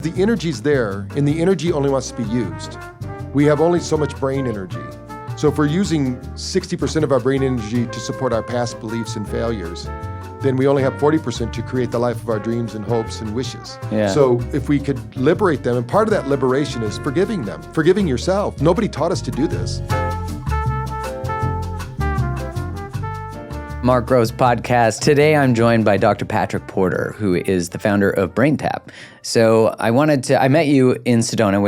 The energy's there, and the energy only wants to be used. We have only so much brain energy. So if we're using 60% of our brain energy to support our past beliefs and failures, then we only have 40% to create the life of our dreams and hopes and wishes. Yeah. So if we could liberate them, and part of that liberation is forgiving them, forgiving yourself. Nobody taught us to do this. Mark Groves podcast. Today I'm joined by Dr. Patrick Porter, who is the founder of BrainTap. So I met you in Sedona,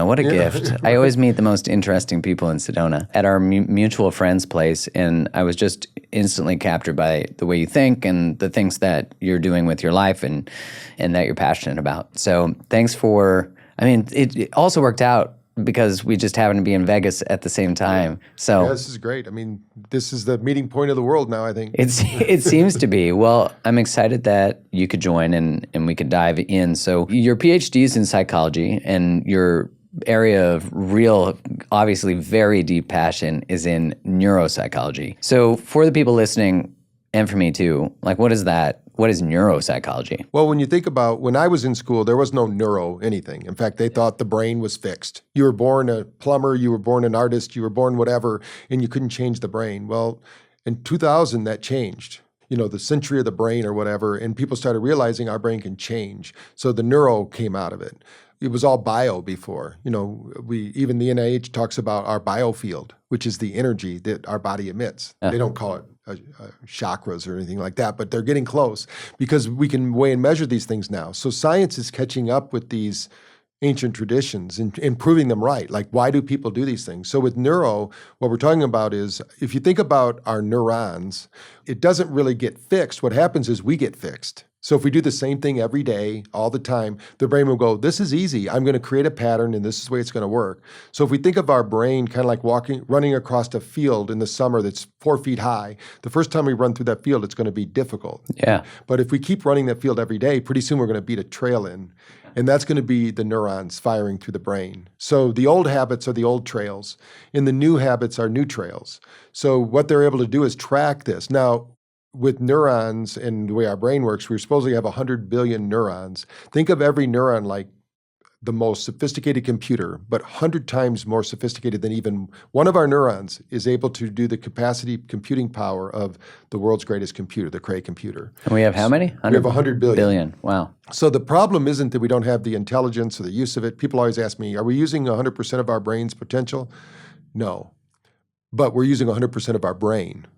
what a gift. I always meet the most interesting people in Sedona at our mutual friend's place, and I was just instantly captured by the way you think and the things that you're doing with your life and that you're passionate about. So thanks it also worked out because we just happened to be in Vegas at the same time. So yeah, this is great. This is the meeting point of the world now, I think. It seems to be. Well, I'm excited that you could join and we could dive in. So your PhD is in psychology, and your area of real, obviously very deep passion is in neuropsychology. So for the people listening, and for me too, what is that? What is neuropsychology? Well, when you think about when I was in school, there was no neuro anything. In fact, they thought the brain was fixed. You were born a plumber, you were born an artist, you were born whatever, and you couldn't change the brain. Well, in 2000, that changed. The century of the brain or whatever, and people started realizing our brain can change. So the neuro came out of it. It was all bio before. Even the NIH talks about our biofield, which is the energy that our body emits. They don't call it chakras or anything like that, but they're getting close because we can weigh and measure these things now. So science is catching up with these ancient traditions and proving them right. Why do people do these things? So with neuro, what we're talking about is, if you think about our neurons, it doesn't really get fixed. What happens is we get fixed. So if we do the same thing every day, all the time, the brain will go, this is easy. I'm going to create a pattern, and this is the way it's going to work. So if we think of our brain kind of like running across a field in the summer that's 4 feet high, the first time we run through that field, it's going to be difficult. Yeah. But if we keep running that field every day, pretty soon we're going to beat a trail in. And that's going to be the neurons firing through the brain. So the old habits are the old trails, and the new habits are new trails. So what they're able to do is track this. Now, with neurons and the way our brain works, we supposedly have 100 billion neurons. Think of every neuron like the most sophisticated computer, but 100 times more sophisticated than even one of our neurons is able to do the computing power of the world's greatest computer, the Cray computer. And we have how many? We have 100 billion. Wow. So the problem isn't that we don't have the intelligence or the use of it. People always ask me, are we using 100% of our brain's potential? No. But we're using 100% of our brain.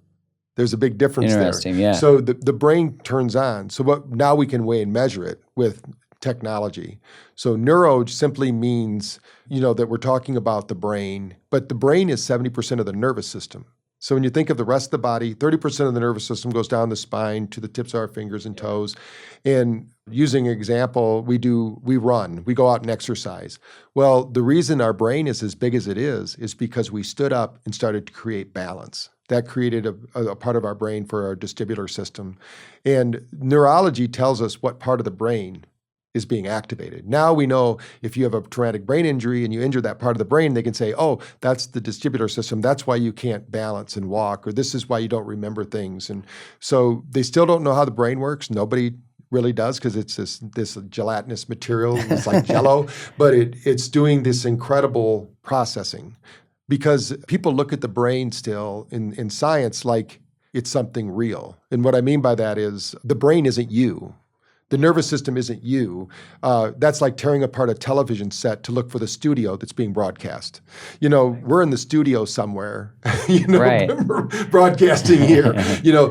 There's a big difference there. Interesting, yeah. So the brain turns on. So now we can weigh and measure it with technology. So neuro simply means, that we're talking about the brain, but the brain is 70% of the nervous system. So when you think of the rest of the body, 30% of the nervous system goes down the spine to the tips of our fingers and toes. And using an example, we run, we go out and exercise. Well, the reason our brain is as big as it is because we stood up and started to create balance. That created a part of our brain for our vestibular system. And neurology tells us what part of the brain is being activated. Now we know if you have a traumatic brain injury and you injure that part of the brain, they can say, oh, that's the vestibular system. That's why you can't balance and walk, or this is why you don't remember things. And so they still don't know how the brain works. Nobody really does, because it's this gelatinous material. It's like Jell-O, but it's doing this incredible processing. Because people look at the brain still in science like it's something real. And what I mean by that is the brain isn't you. The nervous system isn't you. That's like tearing apart a television set to look for the studio that's being broadcast. We're in the studio somewhere, Right. broadcasting here.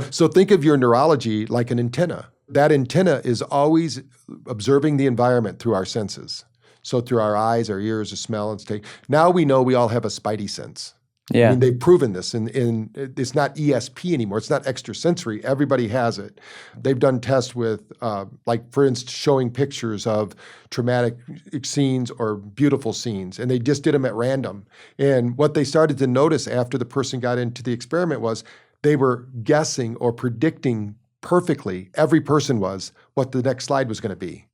So think of your neurology like an antenna. That antenna is always observing the environment through our senses. So through our eyes, our ears, the smell, and taste. Now we know we all have a spidey sense. Yeah. They've proven this, and it's not ESP anymore. It's not extrasensory. Everybody has it. They've done tests with, for instance, showing pictures of traumatic scenes or beautiful scenes, and they just did them at random. And what they started to notice after the person got into the experiment was they were guessing or predicting perfectly, every person was, what the next slide was going to be.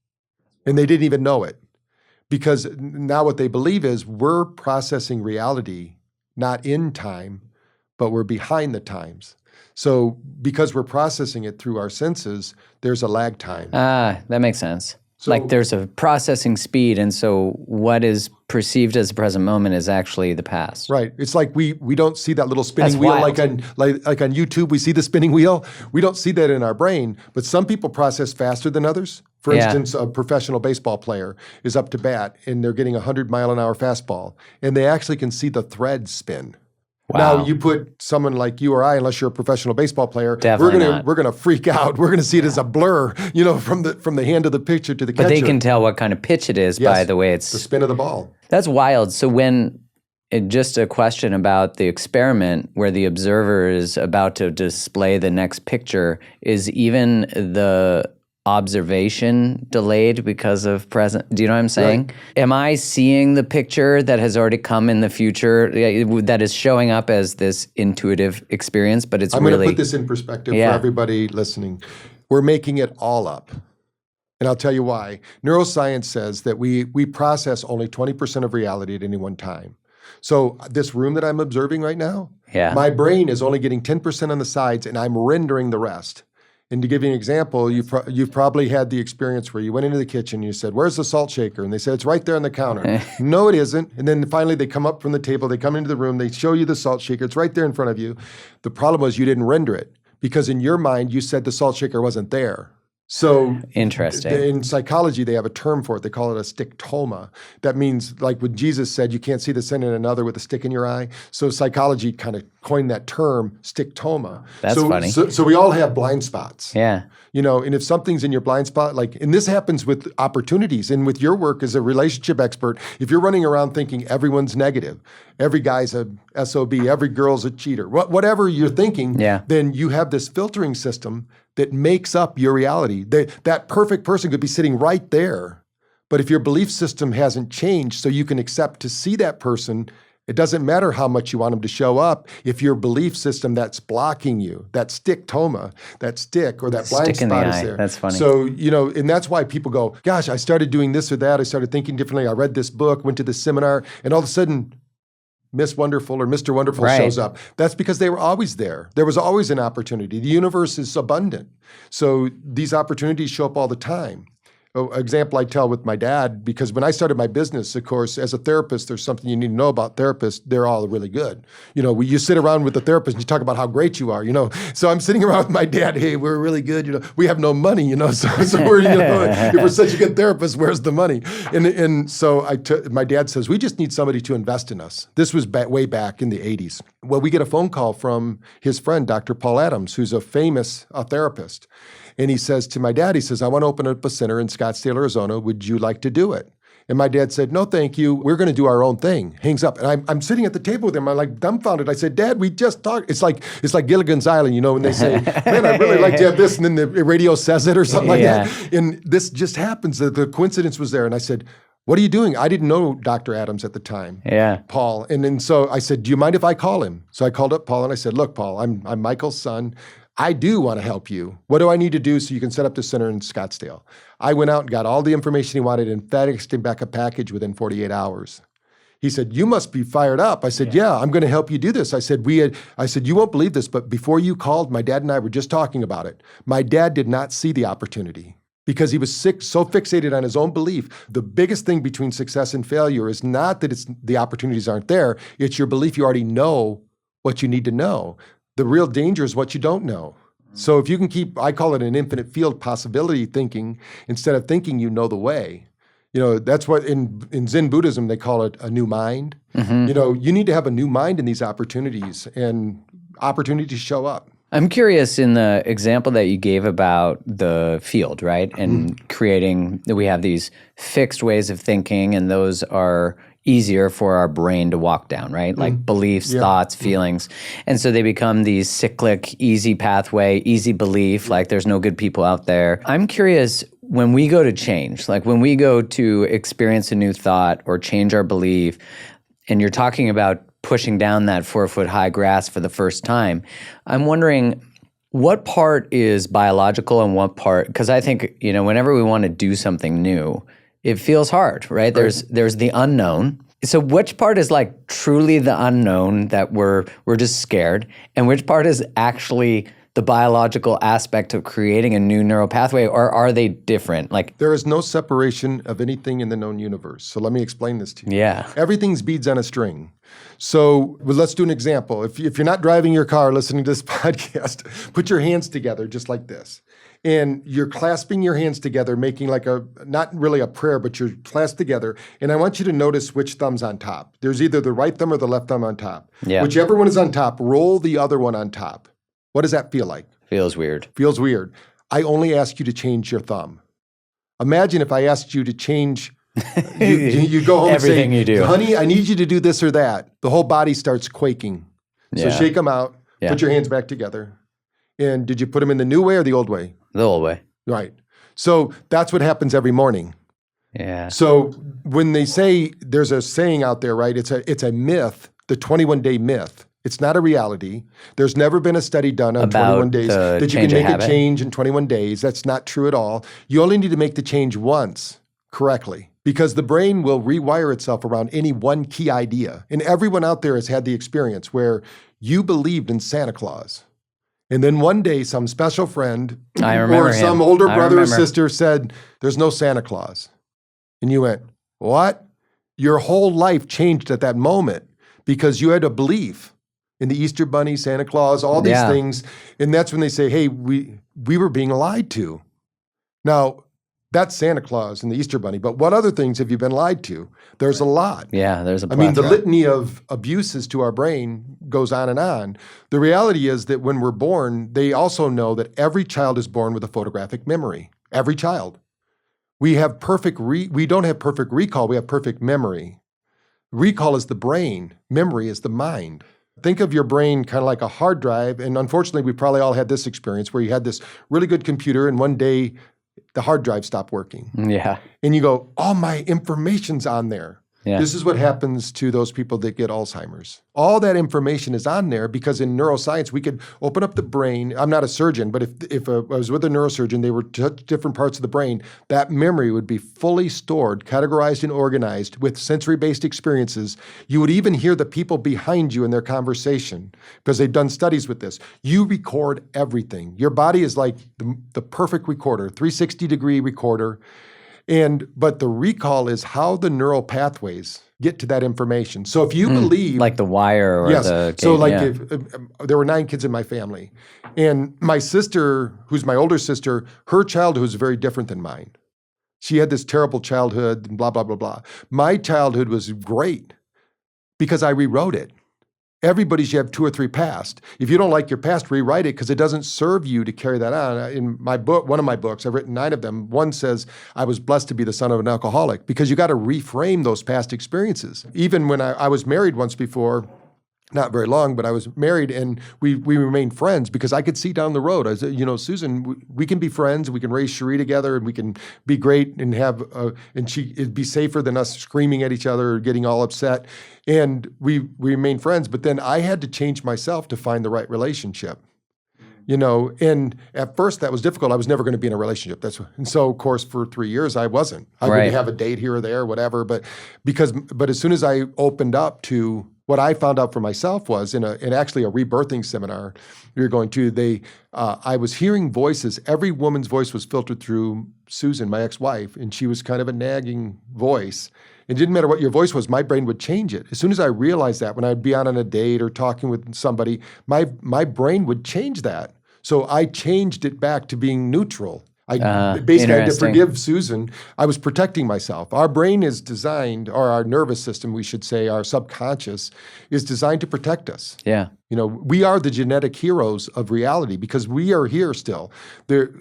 And they didn't even know it. Because now what they believe is we're processing reality not in time, but we're behind the times. So because we're processing it through our senses, there's a lag time. That makes sense. Like there's a processing speed, and so what is perceived as the present moment is actually the past. Right. It's like we don't see that little spinning That's wheel wild. like on YouTube. We see the spinning wheel. We don't see that in our brain, but some people process faster than others. For instance, a professional baseball player is up to bat and they're getting a 100-mile-an-hour fastball, and they actually can see the thread spin. Wow. Now you put someone like you or I, unless you're a professional baseball player, Definitely we're gonna freak out. We're gonna see it as a blur, from the hand of the pitcher to the catcher. But they can tell what kind of pitch it is by the way it's the spin of the ball. That's wild. So just a question about the experiment where the observer is about to display the next picture, is even the observation delayed because of present? Do you know what I'm saying? Right. Am I seeing the picture that has already come in the future that is showing up as this intuitive experience, but I'm going to put this in perspective for everybody listening. We're making it all up. And I'll tell you why. Neuroscience says that we process only 20% of reality at any one time. So this room that I'm observing right now, my brain is only getting 10% on the sides, and I'm rendering the rest. And to give you an example, you've probably had the experience where you went into the kitchen and you said, "Where's the salt shaker?" And they said, "It's right there on the counter." No, it isn't. And then finally they come up from the table, they come into the room, they show you the salt shaker. It's right there in front of you. The problem was you didn't render it because in your mind you said the salt shaker wasn't there. So interesting. In psychology, they have a term for it. They call it a stickoma. That means, like when Jesus said, you can't see the sin in another with a stick in your eye. So psychology kind of coined that term, stickoma. That's funny. So we all have blind spots. Yeah. And if something's in your blind spot, and this happens with opportunities and with your work as a relationship expert, if you're running around thinking everyone's negative, every guy's a SOB, every girl's a cheater, whatever you're thinking, then you have this filtering system that makes up your reality. That perfect person could be sitting right there. But if your belief system hasn't changed so you can accept to see that person, it doesn't matter how much you want them to show up. If your belief system that's blocking you, that stickoma, that stick or that blind spot is there. That's funny. So, and that's why people go, gosh, I started doing this or that. I started thinking differently. I read this book, went to this seminar, and all of a sudden, Miss Wonderful or Mr. Wonderful shows up. That's because they were always there. There was always an opportunity. The universe is abundant. So these opportunities show up all the time. Example I tell with my dad, because when I started my business, of course, as a therapist, there's something you need to know about therapists. They're all really good. You sit around with the therapist and you talk about how great you are, So I'm sitting around with my dad, hey, we're really good, we have no money, so we're, if we're such a good therapist, where's the money? And so my dad says, we just need somebody to invest in us. This was way back in the 80s. Well, we get a phone call from his friend, Dr. Paul Adams, who's a famous therapist. And he says to my dad, I want to open up a center in Scottsdale, Arizona. Would you like to do it? And my dad said, no, thank you. We're going to do our own thing. Hangs up. And I'm sitting at the table with him. I'm like dumbfounded. I said, Dad, we just talked. It's like Gilligan's Island, when they say, man, I'd really like to have this. And then the radio says it or something like that. And this just happens. The coincidence was there. And I said, what are you doing? I didn't know Dr. Adams at the time. Paul. And then so I said, do you mind if I call him? So I called up Paul and I said, look, Paul, I'm Michael's son. I do want to help you. What do I need to do so you can set up the center in Scottsdale? I went out and got all the information he wanted and FedExed him back a package within 48 hours. He said, you must be fired up. I said, yeah, I'm going to help you do this. I said, you won't believe this, but before you called, my dad and I were just talking about it. My dad did not see the opportunity because he was so fixated on his own belief. The biggest thing between success and failure is not that the opportunities aren't there. It's your belief you already know what you need to know. The real danger is what you don't know. So if you can I call it an infinite field possibility thinking, instead of thinking you know the way. That's what in Zen Buddhism, they call it a new mind. Mm-hmm. You need to have a new mind in these opportunities, and opportunities show up. I'm curious in the example that you gave about the field, right? And creating, we have these fixed ways of thinking, and those are easier for our brain to walk down, right? Like beliefs, thoughts, feelings. And so they become these cyclic, easy pathway, easy belief, like there's no good people out there. I'm curious, when we go to change, like when we go to experience a new thought or change our belief, and you're talking about pushing down that 4-foot-high grass for the first time, I'm wondering what part is biological and what part, because I think, whenever we want to do something new, it feels hard, right? There's the unknown. So which part is like truly the unknown that we're just scared, and which part is actually the biological aspect of creating a new neural pathway, or are they different? Like, there is no separation of anything in the known universe. So let me explain this to you. yeah. Everything's beads on a string. So let's do an example. If you're not driving your car listening to this podcast, put your hands together just like this. And you're clasping your hands together, making like not really a prayer, but you're clasped together. And I want you to notice which thumb's on top. There's either the right thumb or the left thumb on top. Yeah. Whichever one is on top, roll the other one on top. What does that feel like? Feels weird. Feels weird. I only ask you to change your thumb. Imagine if I asked you to change, you go home everything and say, you do. honey, I need you to do this or that. The whole body starts quaking. So Yeah. shake them out, Yeah. put your hands back together. And did you put them in the new way or the old way? The old way. Right. So that's what happens every morning. Yeah. So when they say, there's a saying out there, right? It's a myth, the 21-day myth. It's not a reality. There's never been a study done on About 21 days the that you change can of make a habit? change in 21 days. That's not true at all. You only need to make the change once correctly because the brain will rewire itself around any one key idea. And everyone out there has had the experience where you believed in Santa Claus. And then one day, some special friend I remember or some him. older I brother or remember. sister said, there's no Santa Claus. And you went, what? Your whole life changed at that moment because you had a belief in the Easter Bunny, Santa Claus, all these Yeah. things. And that's when they say, hey, we were being lied to. Now, that's Santa Claus and the Easter Bunny. But what other things have you been lied to? There's a lot. Yeah, there's a I mean, the plethora. litany of abuses to our brain goes on and on. The reality is that when we're born, they also know that every child is born with a photographic memory. Every child. We have we don't have perfect recall, we have perfect memory. Recall is the brain, memory is the mind. Think of your brain kind of like a hard drive, and unfortunately, we probably all had this experience where you had this really good computer, and one day the hard drive stopped working. Yeah. And you go, all my information's on there. Yeah. This is what happens to those people that get Alzheimer's. All that information is on there because in neuroscience, we could open up the brain. I'm not a surgeon, but if I was with a neurosurgeon, they would touch different parts of the brain. That memory would be fully stored, categorized, and organized with sensory-based experiences. You would even hear the people behind you in their conversation because they've done studies with this. You record everything. Your body is like the perfect recorder, 360-degree recorder. But the recall is how the neural pathways get to that information. So if you believe, Like the wire or yes, the so like yeah. if there were 9 kids in my family, and my sister, who's my older sister, her childhood was very different than mine. She had this terrible childhood, and blah blah blah blah. My childhood was great because I rewrote it. Everybody should have 2 or 3 past. If you don't like your past, rewrite it because it doesn't serve you to carry that on. In my book, one of my books, I've written 9 of them. One says, I was blessed to be the son of an alcoholic because you got to reframe those past experiences. Even when I was married once before, not very long, but I was married and we remained friends because I could see down the road. I said, Susan, we can be friends. We can raise Cherie together and we can be great and it'd be safer than us screaming at each other or getting all upset. And we remained friends. But then I had to change myself to find the right relationship. And at first that was difficult. I was never going to be in a relationship. And so, of course, for 3 years, I wasn't. I Right. would have a date here or there, whatever. But as soon as I opened up to what I found out for myself was in actually a rebirthing seminar we were going to, I was hearing voices. Every woman's voice was filtered through Susan, my ex-wife, and she was kind of a nagging voice. It didn't matter what your voice was, my brain would change it. As soon as I realized that, when I'd be out on a date or talking with somebody, my brain would change that. So I changed it back to being neutral. I basically had to interesting. forgive Susan. I was protecting myself. Our brain is designed, or our nervous system, we should say, our subconscious, is designed to protect us. Yeah. We are the genetic heroes of reality because we are here still.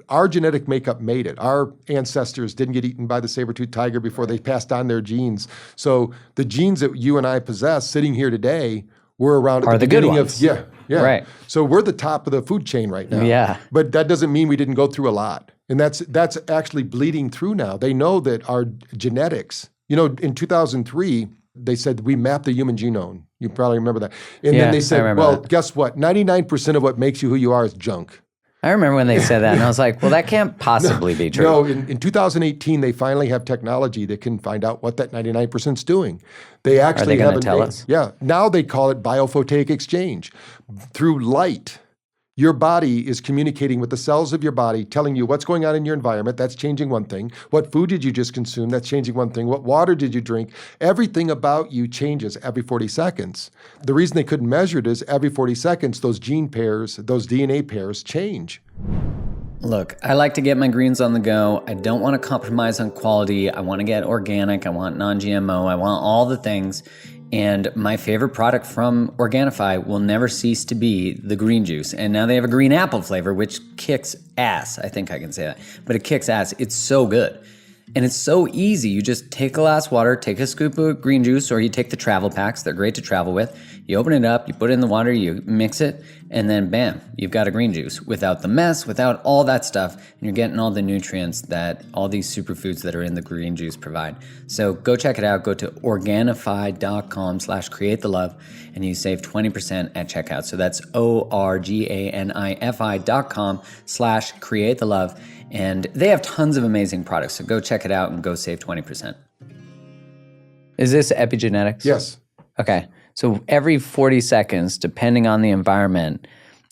Our genetic makeup made it. Our ancestors didn't get eaten by the saber-toothed tiger before they passed on their genes. So the genes that you and I possess sitting here today were around at the the good beginning ones. of, yeah. Right. So we're the top of the food chain right now. Yeah. But that doesn't mean we didn't go through a lot. And that's actually bleeding through now. They know that our genetics, in 2003, they said we mapped the human genome. You probably remember that. And Yeah, then they I said, remember well, that. guess what? 99% of what makes you who you are is junk. I remember when they said that, and I was like, well, that can't possibly be true. No, in 2018, they finally have technology that can find out what that 99% is doing. They actually gonna have tell us? Yeah. Now they call it biophotic exchange. Through light, Your body is communicating with the cells of your body, telling you what's going on in your environment. That's changing one thing. What food did you just consume? That's changing one thing. What water did you drink? Everything about you changes every 40 seconds. The reason they couldn't measure it is every 40 seconds, those gene pairs, those DNA pairs change. Look, I like to get my greens on the go. I don't want to compromise on quality. I want to get organic. I want non-GMO. I want all the things. And my favorite product from Organifi will never cease to be the green juice. And now they have a green apple flavor, which kicks ass. I think I can say that. But it kicks ass. It's so good. And it's so easy. You just take a glass of water, take a scoop of green juice, or you take the travel packs. They're great to travel with. You open it up, you put it in the water, you mix it, and then bam, you've got a green juice without the mess, without all that stuff. And you're getting all the nutrients that all these superfoods that are in the green juice provide. So go check it out. Go to Organifi.com/createthelove and you save 20% at checkout. So that's Organifi.com/createthelove. And they have tons of amazing products. So go check it out and go save 20%. Is this epigenetics? Yes. Okay. So every 40 seconds, depending on the environment,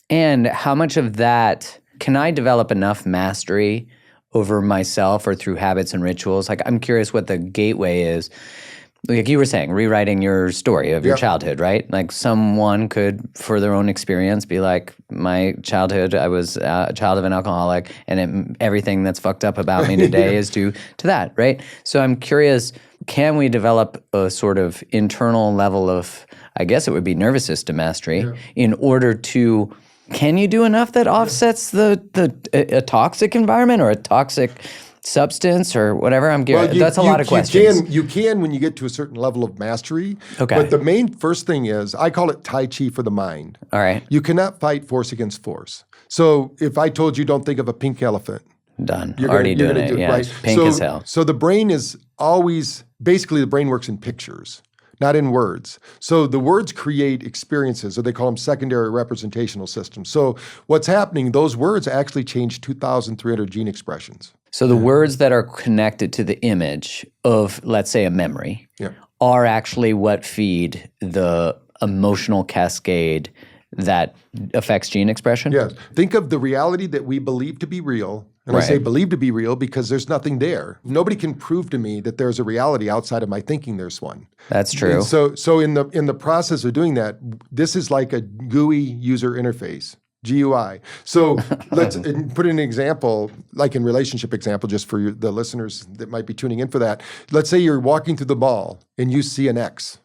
and how much of that, can I develop enough mastery over myself or through habits and rituals? Like, I'm curious what the gateway is. Like you were saying, rewriting your story of your childhood, right? Like someone could, for their own experience, be like, my childhood, I was a child of an alcoholic, and everything that's fucked up about me today is due to that, right? So I'm curious, can we develop a sort of internal level of, I guess it would be nervous system mastery, in order to, can you do enough that offsets a toxic environment or a toxic substance or whatever? That's a lot of questions. You can when you get to a certain level of mastery. Okay. But the main first thing is, I call it Tai Chi for the mind. All right. You cannot fight force against force. So if I told you don't think of a pink elephant. Done. Already doing it. Yeah. Right? Pink as hell. So the brain is always, basically the brain works in pictures, not in words. So the words create experiences, or they call them secondary representational systems. So what's happening, those words actually change 2,300 gene expressions. So the words that are connected to the image of, let's say, a memory, are actually what feed the emotional cascade that affects gene expression? Yes. Think of the reality that we believe to be real. And I say believe to be real because there's nothing there. Nobody can prove to me that there's a reality outside of my thinking there's one. That's true. And so in the process of doing that, this is like a GUI user interface. GUI. So let's put an example, like in relationship example, just for the listeners that might be tuning in for that. Let's say you're walking through the mall and you see an ex.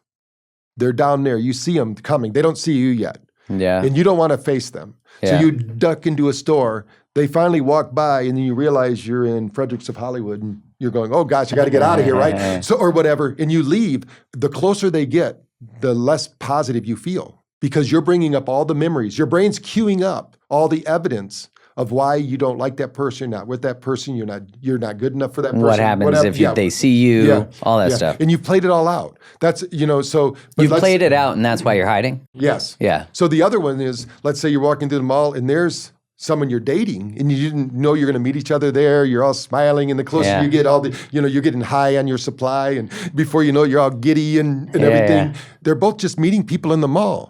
They're down there. You see them coming. They don't see you yet. Yeah. And you don't want to face them. Yeah. So you duck into a store. They finally walk by and then you realize you're in Fredericks of Hollywood and you're going, oh gosh, I got to get out of here, right? So, or whatever. And you leave. The closer they get, the less positive you feel. Because you're bringing up all the memories. Your brain's queuing up all the evidence of why you don't like that person, not with that person, you're not good enough for that person. What happens if they see you, all that stuff. And you've played it all out. That's, so. You've played it out and that's why you're hiding? Yes. Yeah. So the other one is, let's say you're walking through the mall and there's someone you're dating and you didn't know you're going to meet each other there. You're all smiling, and the closer you get, you're getting high on your supply, and before you know it, you're all giddy and everything. Yeah. They're both just meeting people in the mall.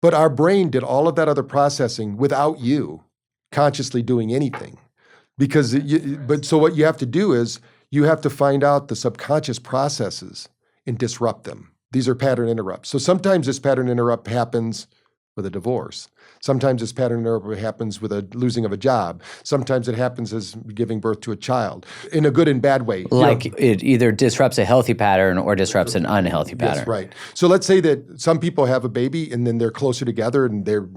But our brain did all of that other processing without you consciously doing anything. So what you have to do is you have to find out the subconscious processes and disrupt them. These are pattern interrupts. So sometimes this pattern interrupt happens with a divorce. Sometimes this pattern interrupt happens with a losing of a job. Sometimes it happens as giving birth to a child in a good and bad way. Like it either disrupts a healthy pattern or disrupts an unhealthy pattern. Yes, right. So let's say that some people have a baby and then they're closer together and their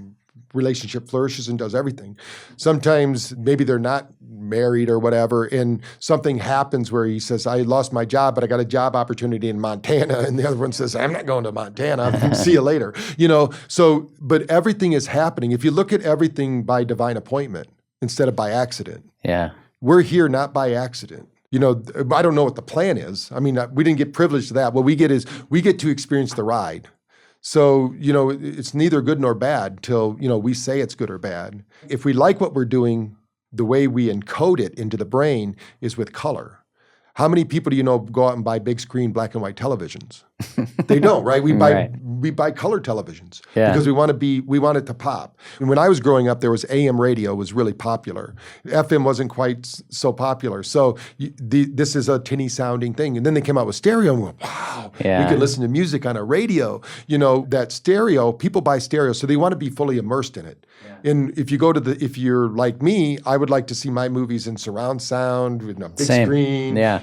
relationship flourishes and does everything. Sometimes maybe they're not married or whatever, and something happens where he says, I lost my job, but I got a job opportunity in Montana. And the other one says, I'm not going to Montana. See you later. But everything is happening. If you look at everything by divine appointment instead of by accident, we're here not by accident. I don't know what the plan is. I mean, we didn't get privileged to that. What we get is we get to experience the ride. So, it's neither good nor bad till, we say it's good or bad. If we like what we're doing, the way we encode it into the brain is with color. How many people do you know go out and buy big screen black and white televisions? They don't, right? We buy we buy color televisions Yeah. because we want it to pop. And when I was growing up, there was AM radio was really popular. FM wasn't quite so popular. So this is a tinny sounding thing. And then they came out with stereo and we went, wow, we could listen to music on a radio. That stereo, people buy stereo, so they want to be fully immersed in it. Yeah. And if you're like me, I would like to see my movies in surround sound with a big screen. Yeah.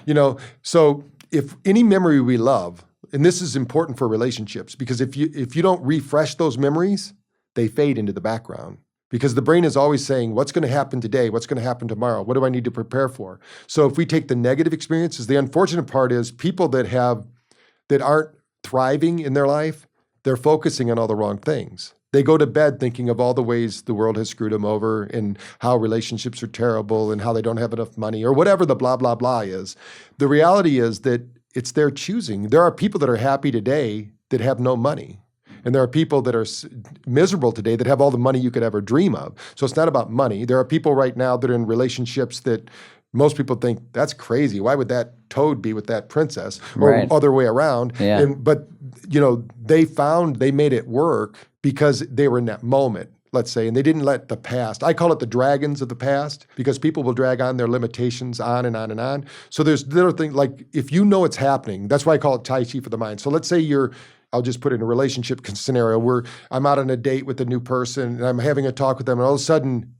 So if any memory we love, and this is important for relationships, because if you don't refresh those memories, they fade into the background. Because the brain is always saying, what's going to happen today? What's going to happen tomorrow? What do I need to prepare for? So if we take the negative experiences, the unfortunate part is people that aren't thriving in their life, they're focusing on all the wrong things. They go to bed thinking of all the ways the world has screwed them over and how relationships are terrible and how they don't have enough money or whatever the blah, blah, blah is. The reality is that it's their choosing. There are people that are happy today that have no money. And there are people that are miserable today that have all the money you could ever dream of. So it's not about money. There are people right now that are in relationships that most people think, that's crazy. Why would that toad be with that princess? Or other way around. Yeah. But they made it work because they were in that moment, let's say, and they didn't let the past. I call it the dragons of the past because people will drag on their limitations on and on and on. So there's little things like if you know it's happening, that's why I call it Tai Chi for the mind. So let's say I'll just put it in a relationship scenario where I'm out on a date with a new person and I'm having a talk with them and all of a sudden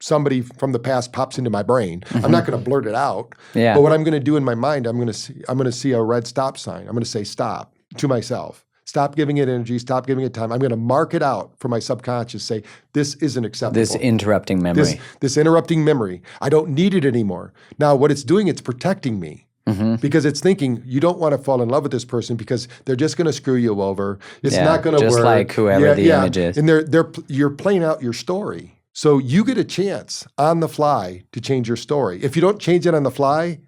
somebody from the past pops into my brain. Mm-hmm. I'm not going to blurt it out. Yeah. But what I'm going to do in my mind, I'm going to see a red stop sign. I'm going to say stop to myself. Stop giving it energy. Stop giving it time. I'm going to mark it out for my subconscious. Say, this isn't acceptable. This interrupting memory. This interrupting memory. I don't need it anymore. Now, what it's doing, it's protecting me. Mm-hmm. Because it's thinking you don't want to fall in love with this person because they're just going to screw you over. It's not going to work. Just like whoever the image is. And you're playing out your story. So you get a chance on the fly to change your story. If you don't change it on the fly,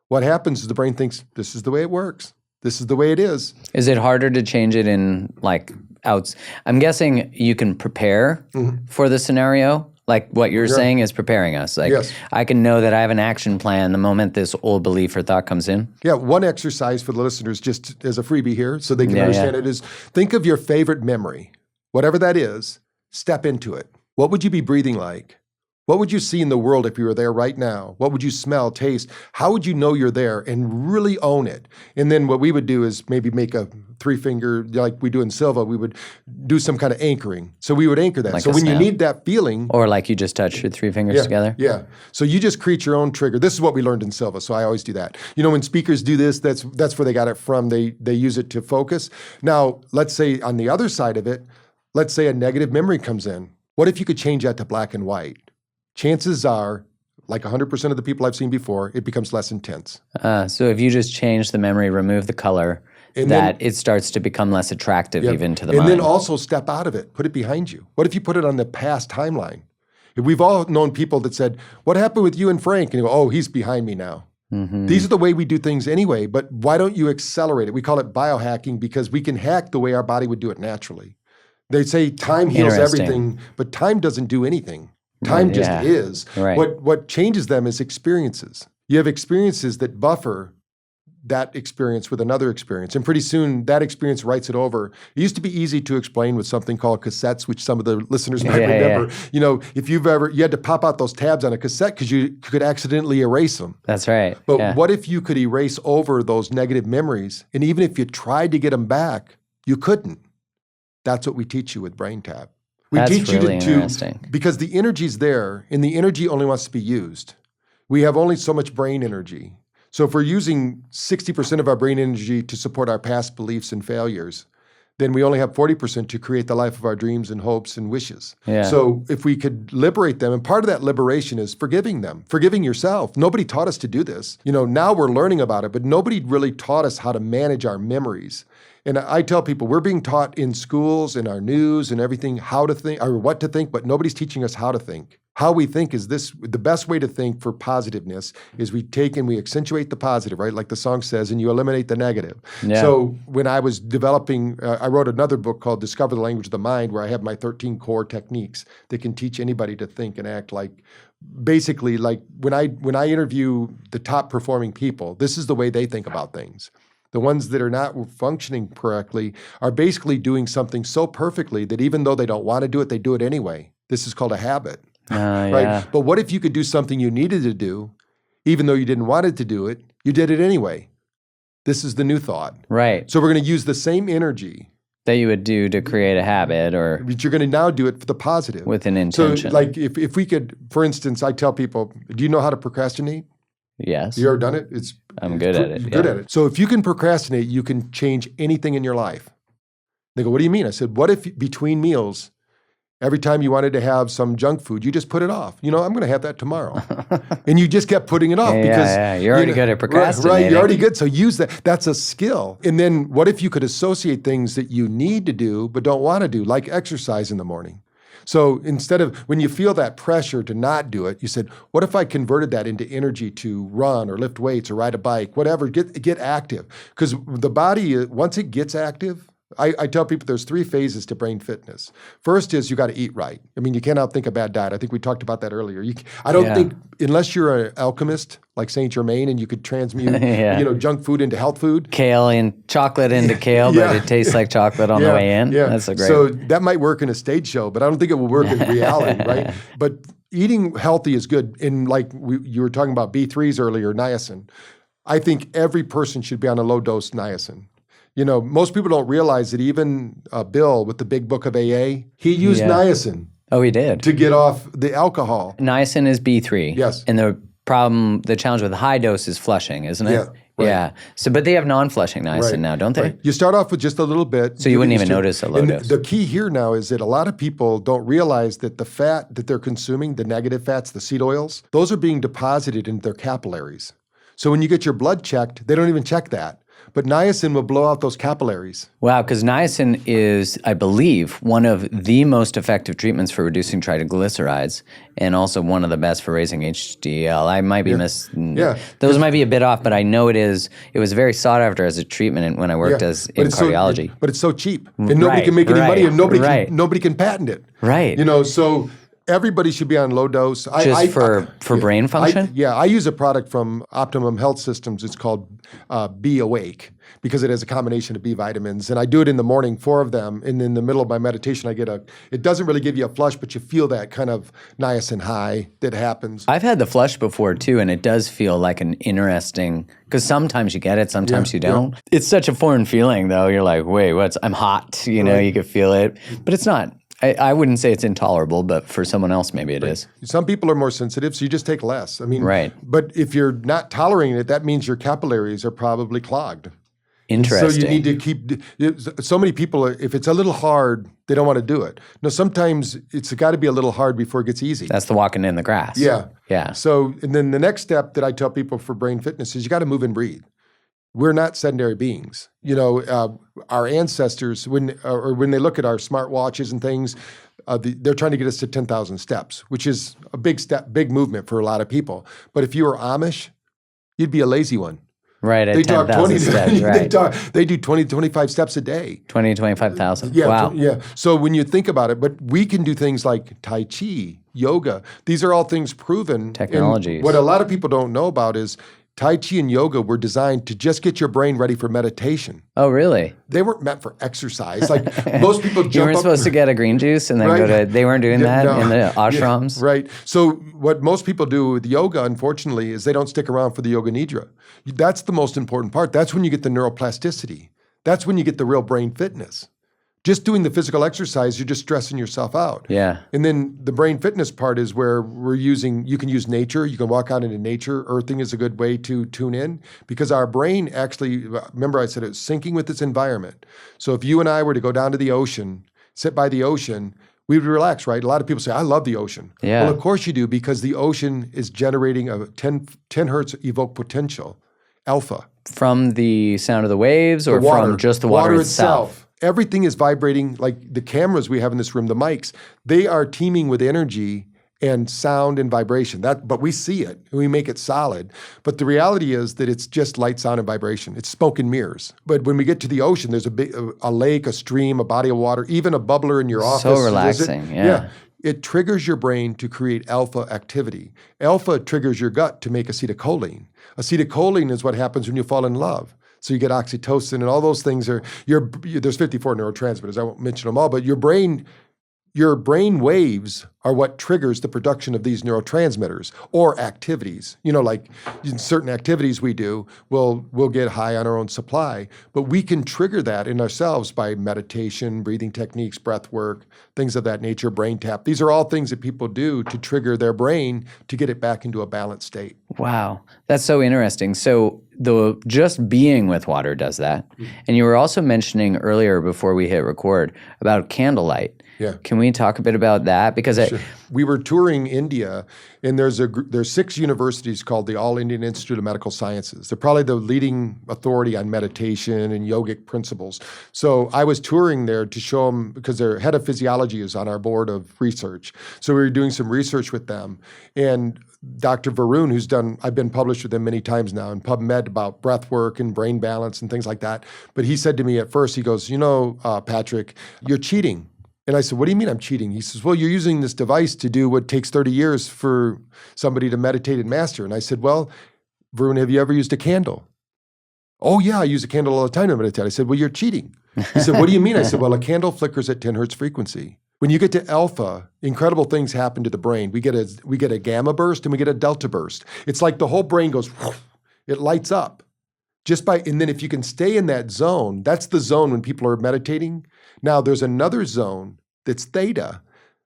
what happens is the brain thinks this is the way it works. This is the way it is. Is it harder to change it in I'm guessing you can prepare for the scenario. Like what you're saying is preparing us. Like I can know that I have an action plan the moment this old belief or thought comes in. Yeah, one exercise for the listeners, just as a freebie here, so they can understand it, is think of your favorite memory. Whatever that is, step into it. What would you be breathing like? What would you see in the world if you were there right now? What would you smell, taste? How would you know you're there and really own it? And then what we would do is maybe make a 3-finger, like we do in Silva, we would do some kind of anchor. So we would anchor that. Like so when you need that feeling. Or like you just touch your 3 fingers together. Yeah. So you just create your own trigger. This is what we learned in Silva, so I always do that. When speakers do this, that's where they got it from. They use it to focus. Now, let's say on the other side of it, let's say a negative memory comes in. What if you could change that to black and white? Chances are, like 100% of the people I've seen before, it becomes less intense. So if you just change the memory, remove the color, it starts to become less attractive even to the mind. And then also step out of it. Put it behind you. What if you put it on the past timeline? We've all known people that said, what happened with you and Frank? And you go, oh, he's behind me now. Mm-hmm. These are the way we do things anyway, but why don't you accelerate it? We call it biohacking because we can hack the way our body would do it naturally. They say time heals everything, but time doesn't do anything. Time just is. Right. What changes them is experiences. You have experiences that buffer that experience with another experience. And pretty soon that experience writes it over. It used to be easy to explain with something called cassettes, which some of the listeners might remember. Yeah. If you had to pop out those tabs on a cassette because you could accidentally erase them. That's right. But what if you could erase over those negative memories? And even if you tried to get them back, you couldn't. That's what we teach you with BrainTap. That's really interesting. Because the energy's there, and the energy only wants to be used. We have only so much brain energy. So if we're using 60% of our brain energy to support our past beliefs and failures, then we only have 40% to create the life of our dreams and hopes and wishes. Yeah. So if we could liberate them, and part of that liberation is forgiving them, forgiving yourself. Nobody taught us to do this. Now we're learning about it, but nobody really taught us how to manage our memories. And I tell people, we're being taught in schools, in our news and everything, how to think or what to think, but nobody's teaching us how to think. How we think is the best way to think for positiveness is we take and we accentuate the positive, right? Like the song says, and you eliminate the negative. Yeah. So when I was developing, I wrote another book called Discover the Language of the Mind, where I have my 13 core techniques that can teach anybody to think and act like, basically like when I interview the top performing people, this is the way they think about things. The ones that are not functioning correctly are basically doing something so perfectly that even though they don't want to do it, they do it anyway. This is called a habit, right? Yeah. But what if you could do something you needed to do, even though you didn't want it to do it, you did it anyway? This is the new thought. Right. So we're going to use the same energy That you would do to create a habit or but you're going to now do it for the positive. with an intention. So like if we could, for instance, I tell people, do you know how to procrastinate? Yes. You ever done it? I'm good at it. You're good at it. So if you can procrastinate, you can change anything in your life. They go, what do you mean? I said, what if between meals, every time you wanted to have some junk food, you just put it off? I'm going to have that tomorrow. And you just kept putting it off because you're already good at procrastinating. Right, you're already good. So use that. That's a skill. And then what if you could associate things that you need to do but don't want to do, like exercise in the morning? So instead of when you feel that pressure to not do it, you said, what if I converted that into energy to run or lift weights or ride a bike, whatever, get active? Because the body, once it gets active, I tell people there's 3 phases to brain fitness. First is you got to eat right. I mean, you can't outthink a bad diet. I think we talked about that earlier. I don't think, unless you're an alchemist like Saint Germain and you could transmute, junk food into health food. Kale and chocolate into kale, but it tastes like chocolate on the way in. Yeah. That's a great. So that might work in a stage show, but I don't think it will work in reality, right? But eating healthy is good. And like you were talking about B3s earlier, niacin. I think every person should be on a low dose niacin. Most people don't realize that even Bill with the big book of AA, he used niacin. Oh, he did. To get off the alcohol. Niacin is B3. Yes. And the challenge with high dose is flushing, isn't it? Yeah. Right. Yeah. So, but they have non-flushing niacin now, don't they? Right. You start off with just a little bit. So you wouldn't even notice a low dose. The key here now is that a lot of people don't realize that the fat that they're consuming, the negative fats, the seed oils, those are being deposited into their capillaries. So when you get your blood checked, they don't even check that. But niacin will blow out those capillaries. Wow, because niacin is, I believe, one of the most effective treatments for reducing triglycerides and also one of the best for raising HDL. I might be those might be a bit off, but I know it is. It was very sought after as a treatment when I worked in cardiology. But it's so cheap. And nobody can make any money and nobody can patent it. Right. So everybody should be on low dose. For brain function? I use a product from Optimum Health Systems. It's called Be Awake because it has a combination of B vitamins. And I do it in the morning, 4 of them. And in the middle of my meditation, it doesn't really give you a flush, but you feel that kind of niacin high that happens. I've had the flush before too, and it does feel like an interesting, because sometimes you get it, sometimes you don't. It's such a foreign feeling though. You're like, wait, I'm hot, you can feel it, but it's not. I wouldn't say it's intolerable, but for someone else, maybe it is. Some people are more sensitive, so you just take less. I mean, right. But if you're not tolerating it, that means your capillaries are probably clogged. Interesting. So you need to keep, so many people, if it's a little hard, they don't want to do it. No, sometimes it's got to be a little hard before it gets easy. That's the walking in the grass. Yeah. Yeah. So, and then the next step that I tell people for brain fitness is you got to move and breathe. We're not sedentary beings. Our ancestors, when they look at our smartwatches and things, they're trying to get us to 10,000 steps, which is a big movement for a lot of people. But if you were Amish, you'd be a lazy one. Right, at 10,000 steps, right. They do 20, 25 steps a day. 20, 25,000. Yeah, wow. Yeah. So when you think about it, but we can do things like Tai Chi, yoga. These are all things proven. Technologies. And what a lot of people don't know about is Tai Chi and yoga were designed to just get your brain ready for meditation. Oh, really? They weren't meant for exercise. Like most people jump You weren't supposed to get a green juice and then they weren't doing that in the ashrams? Yeah, right. So what most people do with yoga, unfortunately, is they don't stick around for the yoga nidra. That's the most important part. That's when you get the neuroplasticity. That's when you get the real brain fitness. Just doing the physical exercise, you're just stressing yourself out. Yeah. And then the brain fitness part is where you can use nature. You can walk out into nature. Earthing is a good way to tune in because our brain actually, remember I said it's syncing with its environment. So if you and I were to go down to the ocean, sit by the ocean, we would relax, right? A lot of people say, I love the ocean. Yeah. Well, of course you do because the ocean is generating a 10 hertz evoked potential, alpha. From the sound of the waves or from just the water itself? Everything is vibrating, like the cameras we have in this room, the mics, they are teeming with energy and sound and vibration. But we see it and we make it solid. But the reality is that it's just light, sound, and vibration. It's smoke and mirrors. But when we get to the ocean, there's a lake, a stream, a body of water, even a bubbler in your office. So relaxing, yeah. It triggers your brain to create alpha activity. Alpha triggers your gut to make acetylcholine. Acetylcholine is what happens when you fall in love. So you get oxytocin and all those things there's 54 neurotransmitters. I won't mention them all, but your brain waves are what triggers the production of these neurotransmitters or activities. Like in certain activities we do, we'll get high on our own supply, but we can trigger that in ourselves by meditation, breathing techniques, breath work, things of that nature, BrainTap. These are all things that people do to trigger their brain to get it back into a balanced state. Wow. That's so interesting. So just being with water does that. And you were also mentioning earlier before we hit record about candlelight. Yeah. Can we talk a bit about that? Because Sure. We were touring India, and there's 6 universities called the All Indian Institute of Medical Sciences. They're probably the leading authority on meditation and yogic principles. So I was touring there to show them, because their head of physiology is on our board of research. So we were doing some research with them. And Dr. Varun, I've been published with him many times now in PubMed about breath work and brain balance and things like that. But he said to me at first, he goes, Patrick, you're cheating. And I said, what do you mean I'm cheating? He says, well, you're using this device to do what takes 30 years for somebody to meditate and master. And I said, well, Varun, have you ever used a candle? Oh, yeah, I use a candle all the time to meditate. I said, well, you're cheating. He said, what do you mean? I said, well, a candle flickers at 10 hertz frequency. When you get to alpha, incredible things happen to the brain. We get a gamma burst and we get a delta burst. It's like the whole brain goes, it lights up. And then if you can stay in that zone, that's the zone when people are meditating. Now, there's another zone that's theta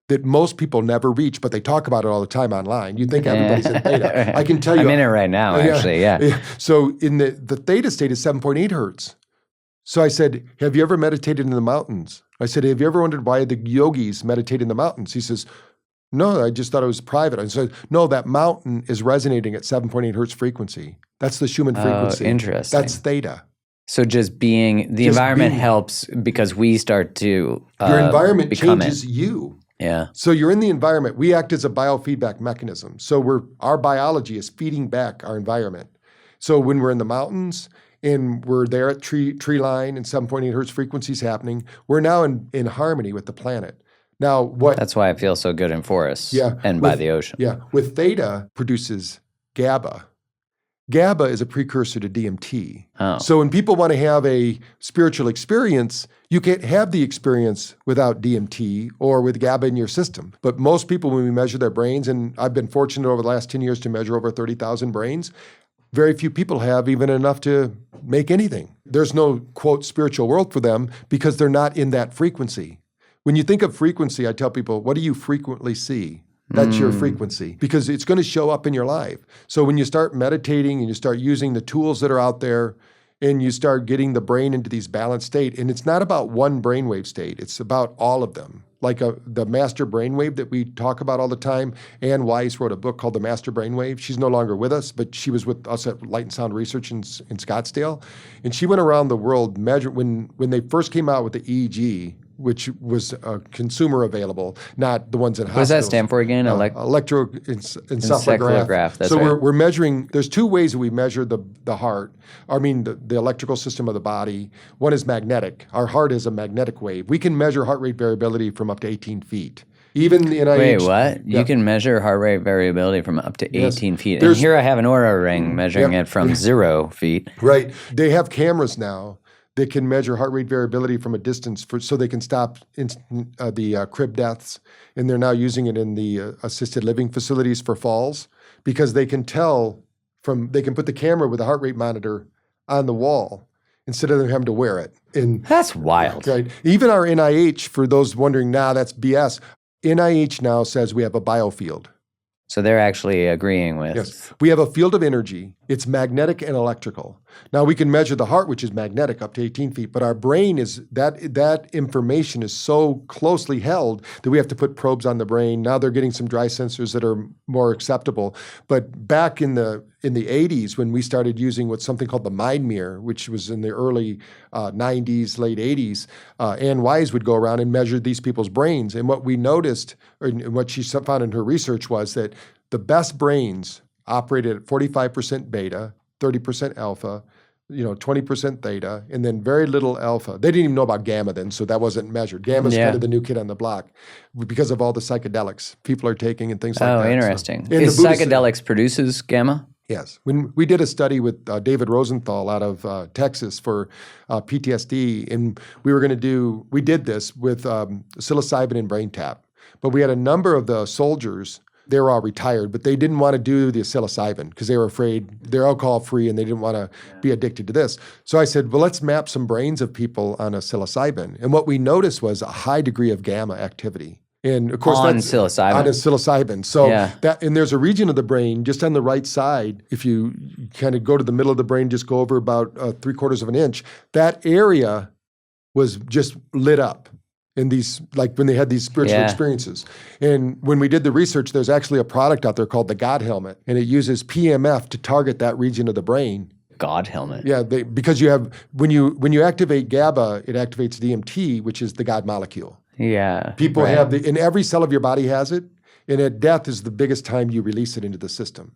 that most people never reach, but they talk about it all the time online. You think everybody's in theta. I can tell you. I'm in it right now, actually, yeah. So in the theta state is 7.8 hertz. So I said, have you ever meditated in the mountains? I said, have you ever wondered why the yogis meditate in the mountains? He says, no, I just thought it was private. I said, no, that mountain is resonating at 7.8 hertz frequency. That's the Schumann frequency. Interesting. That's theta. So just being, the environment helps because we start to your environment become changes it. you. Yeah. So you're in the environment. We act as a biofeedback mechanism. So our biology is feeding back our environment. So when we're in the mountains and we're there at tree line and 7.8 hertz frequencies happening, we're now in harmony with the planet. Now, that's why I feel so good in forests and by the ocean. Yeah. With theta produces GABA. GABA is a precursor to DMT. Oh. So when people want to have a spiritual experience, you can't have the experience without DMT or with GABA in your system. But most people, when we measure their brains, and I've been fortunate over the last 10 years to measure over 30,000 brains, very few people have even enough to make anything. There's no, quote, spiritual world for them because they're not in that frequency. When you think of frequency, I tell people, what do you frequently see? That's your frequency, because it's going to show up in your life. So when you start meditating and you start using the tools that are out there and you start getting the brain into these balanced state, and it's not about one brainwave state, it's about all of them. Like the master brainwave that we talk about all the time. Ann Weiss wrote a book called The Master Brainwave. She's no longer with us, but she was with us at Light and Sound Research in Scottsdale. And she went around the world measuring, when they first came out with the EEG, which was consumer available, not the ones in hospitals. What does that stand for again? Electroencephalograph. That's so right. we're measuring, there's 2 ways that we measure the heart, the electrical system of the body. One is magnetic. Our heart is a magnetic wave. We can measure heart rate variability from up to 18 feet. Even the NIH. Wait, what? Yeah. You can measure heart rate variability from up to 18 Yes. feet. And here I have an Oura ring measuring it from 0 feet. Right. They have cameras now that can measure heart rate variability from a distance so they can stop the crib deaths. And they're now using it in the assisted living facilities for falls because they can they can put the camera with a heart rate monitor on the wall instead of them having to wear it. And That's wild. right. Even our NIH, for those wondering, that's BS. NIH now says we have a biofield. So they're actually agreeing with. Yes. We have a field of energy. It's magnetic and electrical. Now we can measure the heart, which is magnetic up to 18 feet, but our brain is, that information is so closely held that we have to put probes on the brain. Now they're getting some dry sensors that are more acceptable. But back in the 80s, when we started using what's something called the mind mirror, which was in the early 90s, late 80s, Ann Weiss would go around and measure these people's brains. And what we noticed, or what she found in her research, was that the best brains operated at 45% beta, 30% alpha, 20% theta, and then very little alpha. They didn't even know about gamma then, so that wasn't measured. Gamma's kind of the new kid on the block because of all the psychedelics people are taking and things like that. Oh, interesting. So, Is psychedelics produces gamma? Yes. When we did a study with David Rosenthal out of Texas for PTSD, and we did this with psilocybin and BrainTap. But we had a number of the soldiers, they were all retired, but they didn't want to do the psilocybin because they were afraid they're alcohol free and they didn't want to be addicted to this. So I said, well, let's map some brains of people on a psilocybin. And what we noticed was a high degree of gamma activity. And of course, on that's psilocybin. on a psilocybin. So Yeah. and there's a region of the brain just on the right side. If you kind of go to the middle of the brain, just go over about 3/4 of an inch, that area was just lit up in these, like when they had these spiritual experiences. And when we did the research, there's actually a product out there called the God Helmet, and it uses PMF to target that region of the brain. God helmet. Yeah, because you have when you activate GABA, it activates DMT, which is the God molecule. Yeah. People right. have and every cell of your body has it, and at death is the biggest time you release it into the system.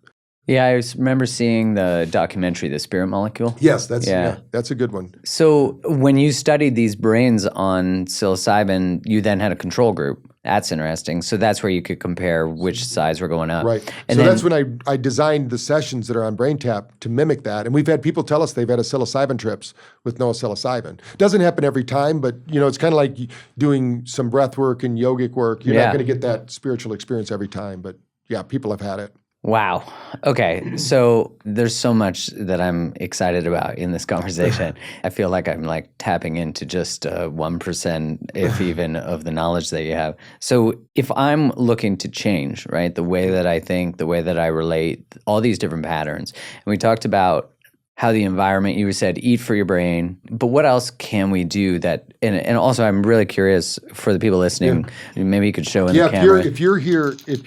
Yeah, I remember seeing the documentary, The Spirit Molecule. Yes, that's a good one. So when you studied these brains on psilocybin, you then had a control group. That's interesting. So that's where you could compare which sides were going up. Right. And so then, that's when I designed the sessions that are on BrainTap to mimic that. And we've had people tell us they've had a psilocybin trips with no psilocybin. Doesn't happen every time, but it's kind of like doing some breath work and yogic work. You're not going to get that spiritual experience every time, but yeah, people have had it. Wow. Okay. So there's so much that I'm excited about in this conversation. I feel like I'm like tapping into just 1%, if even, of the knowledge that you have. So if I'm looking to change, right, the way that I think, the way that I relate, all these different patterns, and we talked about how the environment, you said eat for your brain, but what else can we do that, and also I'm really curious for the people listening, maybe you could show in the camera. If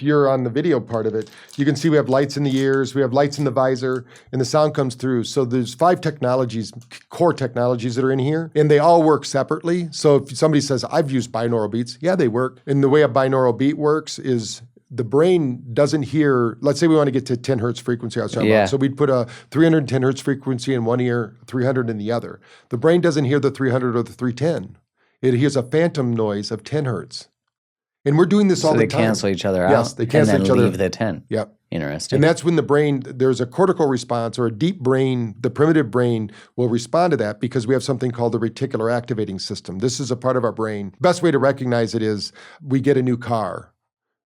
you're on the video part of it, you can see we have lights in the ears, we have lights in the visor, and the sound comes through. So there's 5 technologies, core technologies that are in here, and they all work separately. So if somebody says, I've used binaural beats, yeah, they work. And the way a binaural beat works is the brain doesn't hear, let's say we want to get to 10 hertz frequency. I was talking about. So we'd put a 310 hertz frequency in one ear, 300 in the other. The brain doesn't hear the 300 or the 310. It hears a phantom noise of 10 hertz. And we're doing this all the time. So they cancel each other out? Yes, they cancel each other. And then leave the 10? Yep. Interesting. And that's when the brain, there's a cortical response or a deep brain, the primitive brain will respond to that because we have something called the reticular activating system. This is a part of our brain. Best way to recognize it is we get a new car.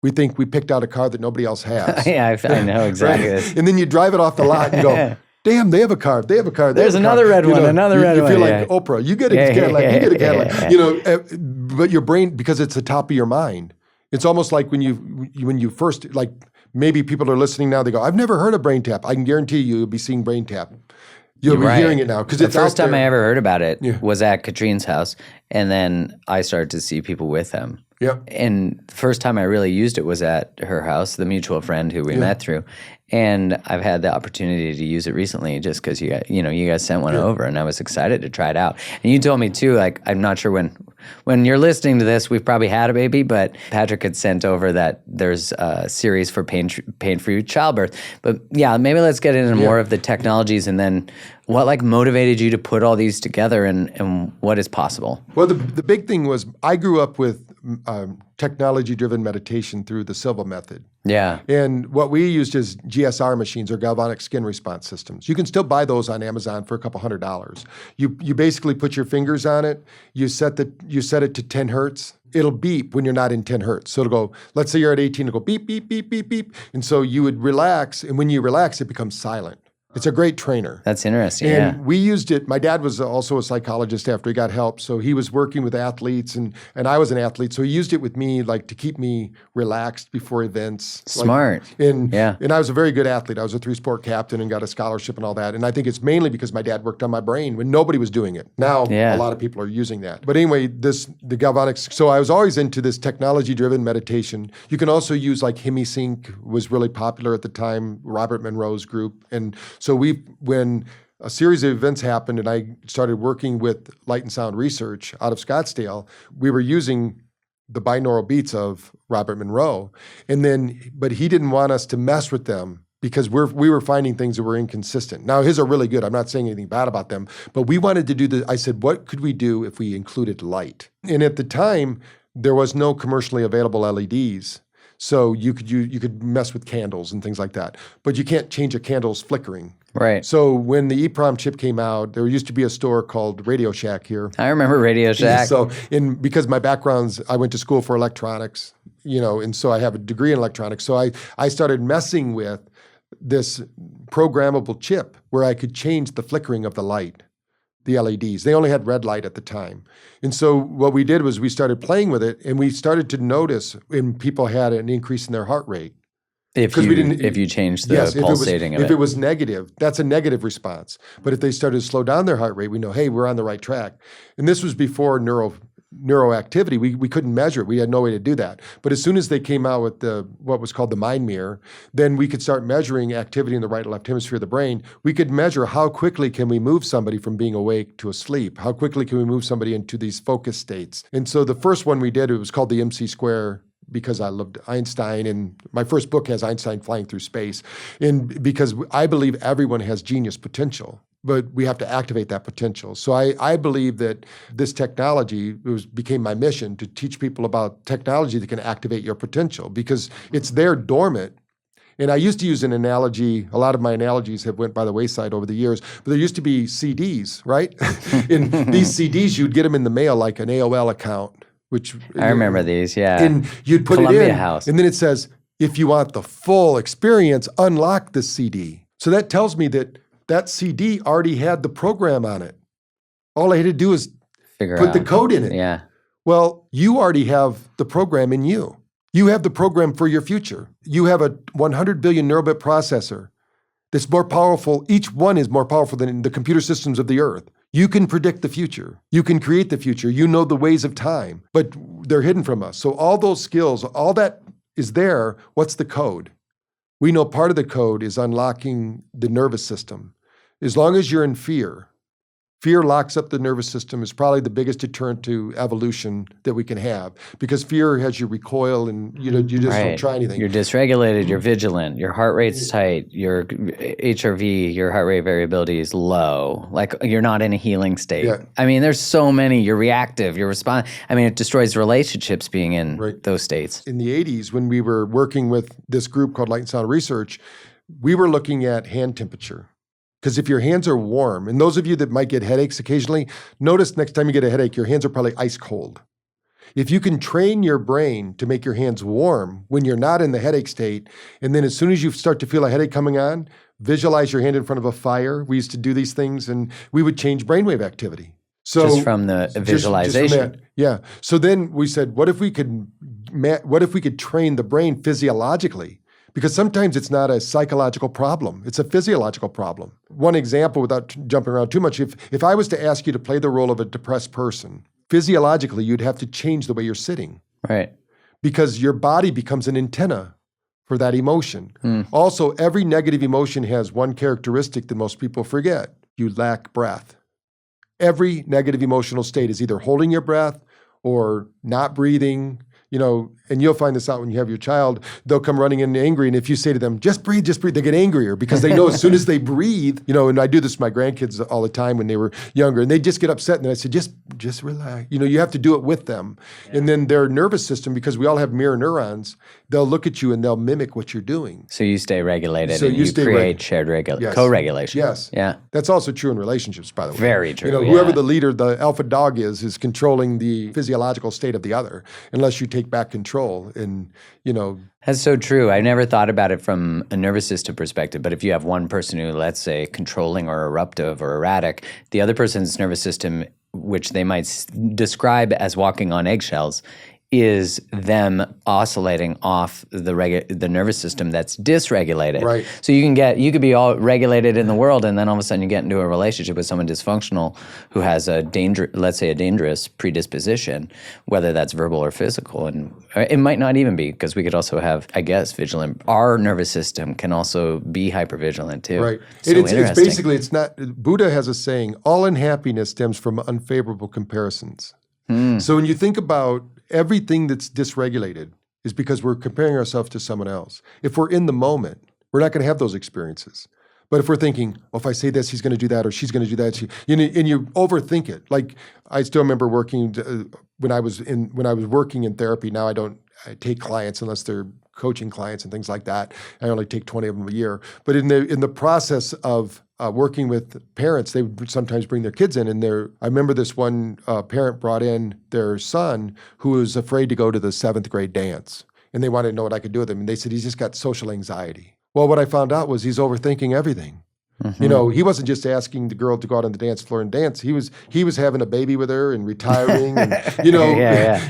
We think we picked out a car that nobody else has. Yeah, I know exactly. Right? And then you drive it off the lot and you go, damn, they have a car. They have a car. There's another red one, another red one. You feel like Oprah. You get a Cadillac. You get a Cadillac. But your brain, because it's the top of your mind, it's almost like when you first, like maybe people are listening now, they go, I've never heard of BrainTap. I can guarantee you'll be seeing BrainTap. You'll be hearing it now. Because the first time I ever heard about it was at Katrine's house. And then I started to see people with them. Yeah. And the first time I really used it was at her house, the mutual friend who we met through. And I've had the opportunity to use it recently just because you guys sent one over and I was excited to try it out. And you told me too, like, I'm not sure when you're listening to this, we've probably had a baby, but Patrick had sent over that there's a series for pain-free childbirth. But yeah, maybe let's get into more of the technologies and then what like motivated you to put all these together and what is possible? Well, the big thing was I grew up with technology-driven meditation through the Silva method. Yeah. And what we used is GSR machines or galvanic skin response systems. You can still buy those on Amazon for a couple $100s. You basically put your fingers on it. You set it to 10 hertz. It'll beep when you're not in 10 hertz. So it'll go, let's say you're at 18, it'll go beep, beep, beep, beep, beep. And so you would relax. And when you relax, it becomes silent. It's a great trainer. That's interesting, and we used it. My dad was also a psychologist after he got help. So he was working with athletes and I was an athlete. So he used it with me like to keep me relaxed before events. Smart. And I was a very good athlete. I was a 3-sport captain and got a scholarship and all that. And I think it's mainly because my dad worked on my brain when nobody was doing it. Now a lot of people are using that. But anyway, the galvanic, so I was always into this technology-driven meditation. You can also use like HemiSync was really popular at the time, Robert Monroe's group. And so when a series of events happened and I started working with Light and Sound Research out of Scottsdale, we were using the binaural beats of Robert Monroe. But he didn't want us to mess with them because we were finding things that were inconsistent. Now, his are really good. I'm not saying anything bad about them, but we wanted to do I said, what could we do if we included light? And at the time, there was no commercially available LEDs. So you could mess with candles and things like that, but you can't change a candle's flickering. Right. So when the EEPROM chip came out, there used to be a store called Radio Shack here. I remember Radio Shack. So because my background's, I went to school for electronics, and so I have a degree in electronics. So I started messing with this programmable chip where I could change the flickering of the light, the LEDs. They only had red light at the time. And so what we did was we started playing with it, and we started to notice when people had an increase in their heart rate. If you change the pulsating of it. If it was negative, that's a negative response. But if they started to slow down their heart rate, we know, hey, we're on the right track. And this was before neuroactivity. We couldn't measure it. We had no way to do that. But as soon as they came out with what was called the mind mirror, then we could start measuring activity in the right and left hemisphere of the brain. We could measure how quickly can we move somebody from being awake to asleep? How quickly can we move somebody into these focus states? And so the first one we did, it was called the MC square, because I loved Einstein, and my first book has Einstein flying through space. And because I believe everyone has genius potential, but we have to activate that potential. So I believe that this technology became my mission, to teach people about technology that can activate your potential, because it's there dormant. And I used to use an analogy. A lot of my analogies have went by the wayside over the years, but there used to be CDs, right? And these CDs, you'd get them in the mail like an AOL account, which I remember these, yeah. And you'd put Columbia it in, House. And then it says, if you want the full experience, unlock the CD. So that tells me that CD already had the program on it. All I had to do is put the code in it. Yeah. Well, you already have the program in you. You have the program for your future. You have a 100 billion neurobit processor that's more powerful. Each one is more powerful than the computer systems of the earth. You can predict the future. You can create the future. You know the ways of time, but they're hidden from us. So all those skills, all that is there. What's the code? We know part of the code is unlocking the nervous system. As long as you're in fear locks up the nervous system. Is probably the biggest deterrent to evolution that we can have, because fear has you recoil and you just don't try anything. You're dysregulated, you're vigilant, your heart rate's tight, your HRV, your heart rate variability is low. Like, you're not in a healing state. Yeah. I mean, there's so many. You're reactive, you're it destroys relationships being in those states. In the 80s, when we were working with this group called Light and Sound Research, we were looking at hand temperature. Because if your hands are warm, and those of you that might get headaches occasionally, notice next time you get a headache, your hands are probably ice cold. If you can train your brain to make your hands warm when you're not in the headache state, and then as soon as you start to feel a headache coming on, visualize your hand in front of a fire. We used to do these things, and we would change brainwave activity. So just from the visualization. Just from that, yeah. So then we said, what if we could train the brain physiologically? Because sometimes it's not a psychological problem, it's a physiological problem. One example, without jumping around too much, if I was to ask you to play the role of a depressed person, physiologically, you'd have to change the way you're sitting. Right. Because your body becomes an antenna for that emotion. Also, every negative emotion has one characteristic that most people forget. You lack breath. Every negative emotional state is either holding your breath or not breathing. And you'll find this out when you have your child. They'll come running in angry, and if you say to them, just breathe, they get angrier, because they know as soon as they breathe, and I do this with my grandkids all the time when they were younger, and they just get upset, and then I say, just relax. You have to do it with them. Yeah. And then their nervous system, because we all have mirror neurons, they'll look at you and they'll mimic what you're doing. So you stay regulated, and you create shared co-regulation. Yes. Yeah. That's also true in relationships, by the way. Very true. Whoever the leader, the alpha dog is controlling the physiological state of the other, unless you take back control. And that's so true. I never thought about it from a nervous system perspective, but if you have one person who, let's say, controlling or eruptive or erratic, the other person's nervous system, which they might describe as walking on eggshells, is them oscillating off the nervous system that's dysregulated. Right. So you could be all regulated in the world, and then all of a sudden you get into a relationship with someone dysfunctional who has let's say a dangerous predisposition, whether that's verbal or physical, and it might not even be, because we could also have, I guess, vigilant. Our nervous system can also be hypervigilant too. Right. So it's basically, it's not. Buddha has a saying: all unhappiness stems from unfavorable comparisons. So when you think about everything that's dysregulated is because we're comparing ourselves to someone else. If we're in the moment, we're not going to have those experiences. But if we're thinking, if I say this, he's going to do that, or she's going to do that, and you overthink it. Like, I still remember working when I was working in therapy. Now I take clients unless they're coaching clients and things like that. I only take 20 of them a year. But in the process of working with parents, they would sometimes bring their kids in, and I remember this one parent brought in their son who was afraid to go to the 7th grade dance, and they wanted to know what I could do with him. And they said, he's just got social anxiety. Well, what I found out was he's overthinking everything. Mm-hmm. He wasn't just asking the girl to go out on the dance floor and dance. He was having a baby with her and retiring, and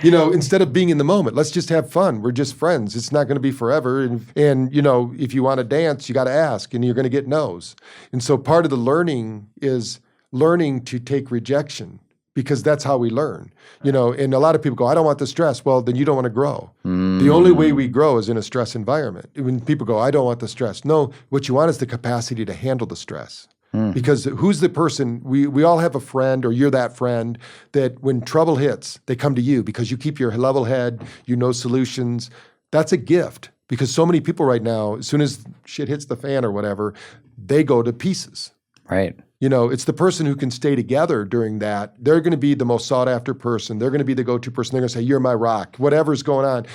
instead of being in the moment, let's just have fun. We're just friends. It's not going to be forever. And if you want to dance, you got to ask, and you're going to get no's. And so part of the learning is learning to take rejection, because that's how we learn. And a lot of people go, I don't want the stress. Well, then you don't want to grow. The only way we grow is in a stress environment. When people go, I don't want the stress. No, what you want is the capacity to handle the stress. Because who's the person, we all have a friend, or you're that friend, that when trouble hits, they come to you because you keep your level head, you know solutions. That's a gift, because so many people right now, as soon as shit hits the fan or whatever, they go to pieces. Right. It's the person who can stay together during that. They're going to be the most sought after person. They're going to be the go-to person. They're going to say, you're my rock, whatever's going on,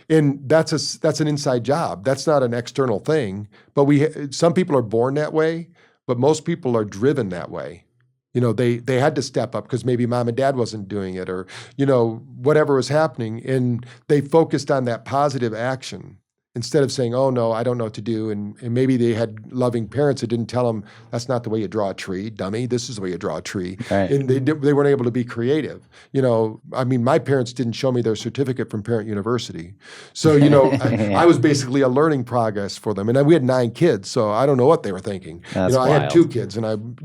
and that's an inside job. That's not an external thing. But some people are born that way, but most people are driven that way. They had to step up because maybe mom and dad wasn't doing it, or, whatever was happening. And they focused on that positive action, instead of saying, oh, no, I don't know what to do. And maybe they had loving parents that didn't tell them, that's not the way you draw a tree, dummy. This is the way you draw a tree. Right. And they weren't able to be creative. My parents didn't show me their certificate from Parent University. So, I was basically a learning progress for them. And we had 9 kids, so I don't know what they were thinking. That's I had 2 kids, and I'm,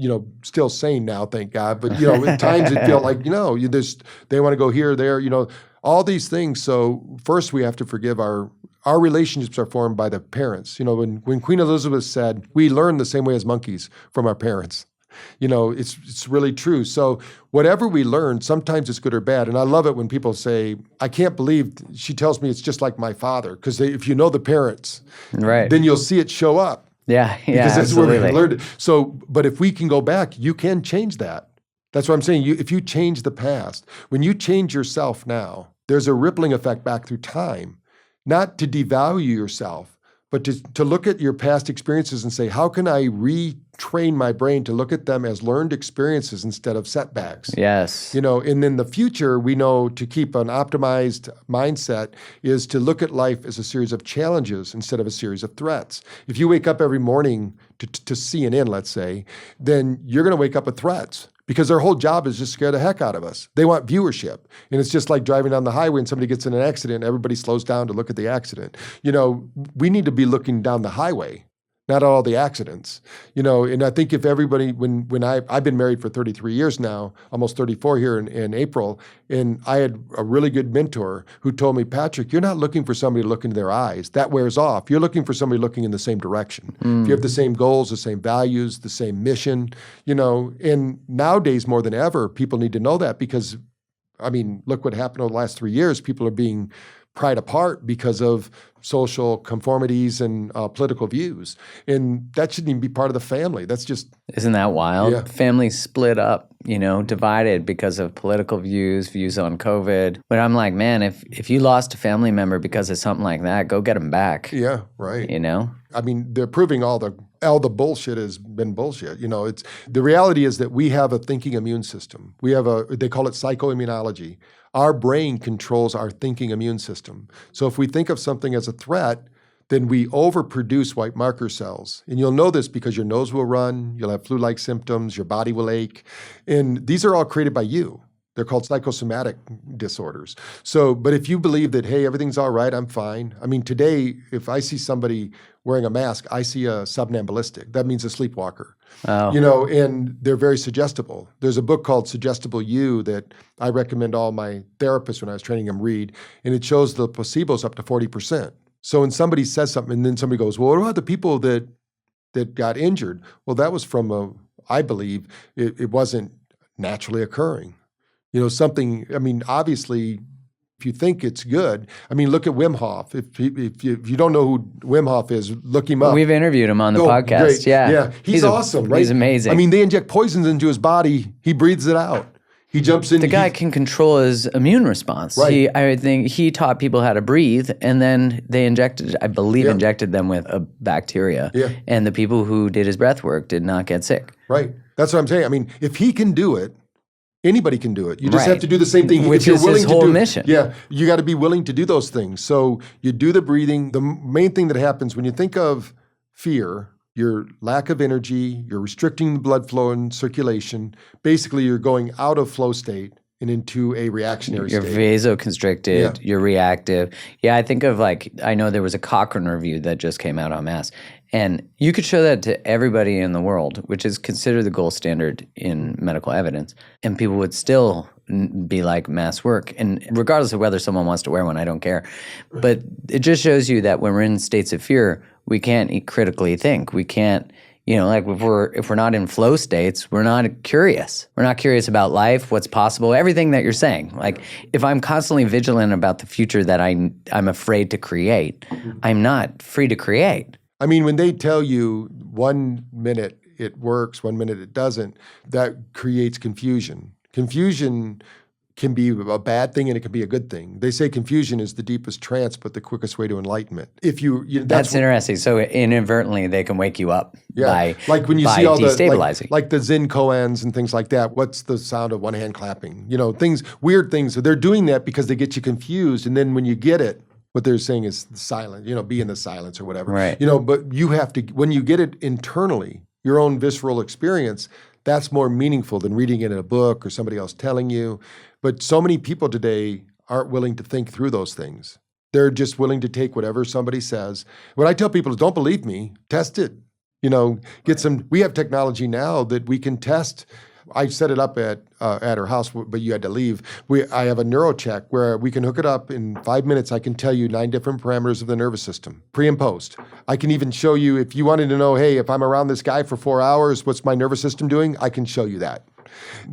still sane now, thank God. But, at times it felt like, they want to go here, there, all these things. So first we have to forgive our relationships are formed by the parents. When Queen Elizabeth said, we learn the same way as monkeys from our parents. It's really true. So whatever we learn, sometimes it's good or bad. And I love it when people say, I can't believe she tells me it's just like my father. Because if you know the parents, right, then you'll see it show up. Yeah, because that's absolutely. where we learned it. So, but if we can go back, you can change that. That's what I'm saying. If you change the past, when you change yourself now, there's a rippling effect back through time. Not to devalue yourself, but to look at your past experiences and say, how can I retrain my brain to look at them as learned experiences instead of setbacks? Yes. And in the future, we know to keep an optimized mindset is to look at life as a series of challenges instead of a series of threats. If you wake up every morning to CNN, let's say, then you're going to wake up with threats. Because their whole job is just scare the heck out of us. They want viewership. And it's just like driving down the highway and somebody gets in an accident, everybody slows down to look at the accident. We need to be looking down the highway, not all the accidents. And I think if everybody, when I've been married for 33 years now, almost 34 here in April, and I had a really good mentor who told me, Patrick, you're not looking for somebody to look into their eyes. That wears off. You're looking for somebody looking in the same direction. If you have the same goals, the same values, the same mission, and nowadays more than ever, people need to know that because, look what happened over the last 3 years. People are being pried apart because of social conformities and political views. And that shouldn't even be part of the family. That's just... Isn't that wild? Yeah. Families split up, divided because of political views on COVID. But I'm like, man, if you lost a family member because of something like that, go get them back. Yeah, right. They're proving all the bullshit has been bullshit. It's the reality is that we have a thinking immune system. They call it psychoimmunology. Our brain controls our thinking immune system. So if we think of something as a threat, then we overproduce white marker cells. And you'll know this because your nose will run, you'll have flu-like symptoms, your body will ache. And these are all created by you. They're called psychosomatic disorders. So, but if you believe that, hey, everything's all right, I'm fine. Today, if I see somebody wearing a mask, I see a somnambulistic. That means a sleepwalker. Oh. And they're very suggestible. There's a book called Suggestible You that I recommend all my therapists when I was training them read, and it shows the placebo's up to 40%. So when somebody says something and then somebody goes, well, what about the people that got injured? Well, that was from I believe it wasn't naturally occurring. Obviously, if you think it's good, look at Wim Hof. If you don't know who Wim Hof is, look him up. We've interviewed him on the podcast. Great. Yeah. He's awesome, right? He's amazing. They inject poisons into his body. He breathes it out. He jumps in. The guy can control his immune response. Right. I think he taught people how to breathe, and then they injected them with a bacteria. Yeah. And the people who did his breath work did not get sick. Right. That's what I'm saying. I mean, if he can do it, anybody can do it. You just Right. have to do the same thing. Which if you're is willing his to whole do, mission. Yeah, you got to be willing to do those things. So you do the breathing. The main thing that happens when you think of fear, your lack of energy, you're restricting the blood flow and circulation. Basically, you're going out of flow state and into a reactionary You're state. vasoconstricted, Yeah. you're reactive. Yeah, I think of I know there was a Cochrane review that just came out on mass. And you could show that to everybody in the world, which is considered the gold standard in medical evidence. And people would still be like, mass work. And regardless of whether someone wants to wear one, I don't care. But it just shows you that when we're in states of fear, we can't critically think. We can't, like if we're not in flow states, we're not curious. We're not curious about life, what's possible, everything that you're saying. Like if I'm constantly vigilant about the future that I'm afraid to create, I'm not free to create. I mean, when they tell you 1 minute it works, 1 minute it doesn't, that creates confusion. Confusion can be a bad thing and it can be a good thing. They say confusion is the deepest trance, but the quickest way to enlightenment. That's interesting. So inadvertently, they can wake you up by like when you see all destabilizing. like the Zen koans and things like that. What's the sound of one hand clapping? Weird things. They're doing that because they get you confused, and then when you get it, what they're saying is silent. Be in the silence or whatever. Right. But you have to when you get it internally, your own visceral experience. That's more meaningful than reading it in a book or somebody else telling you. But so many people today aren't willing to think through those things. They're just willing to take whatever somebody says. What I tell people is don't believe me, test it. Get some, we have technology now that we can test. I set it up at her house, but you had to leave. I have a neurocheck where we can hook it up in 5 minutes. I can tell you 9 different parameters of the nervous system, pre and post. I can even show you if you wanted to know, hey, if I'm around this guy for 4 hours, what's my nervous system doing? I can show you that.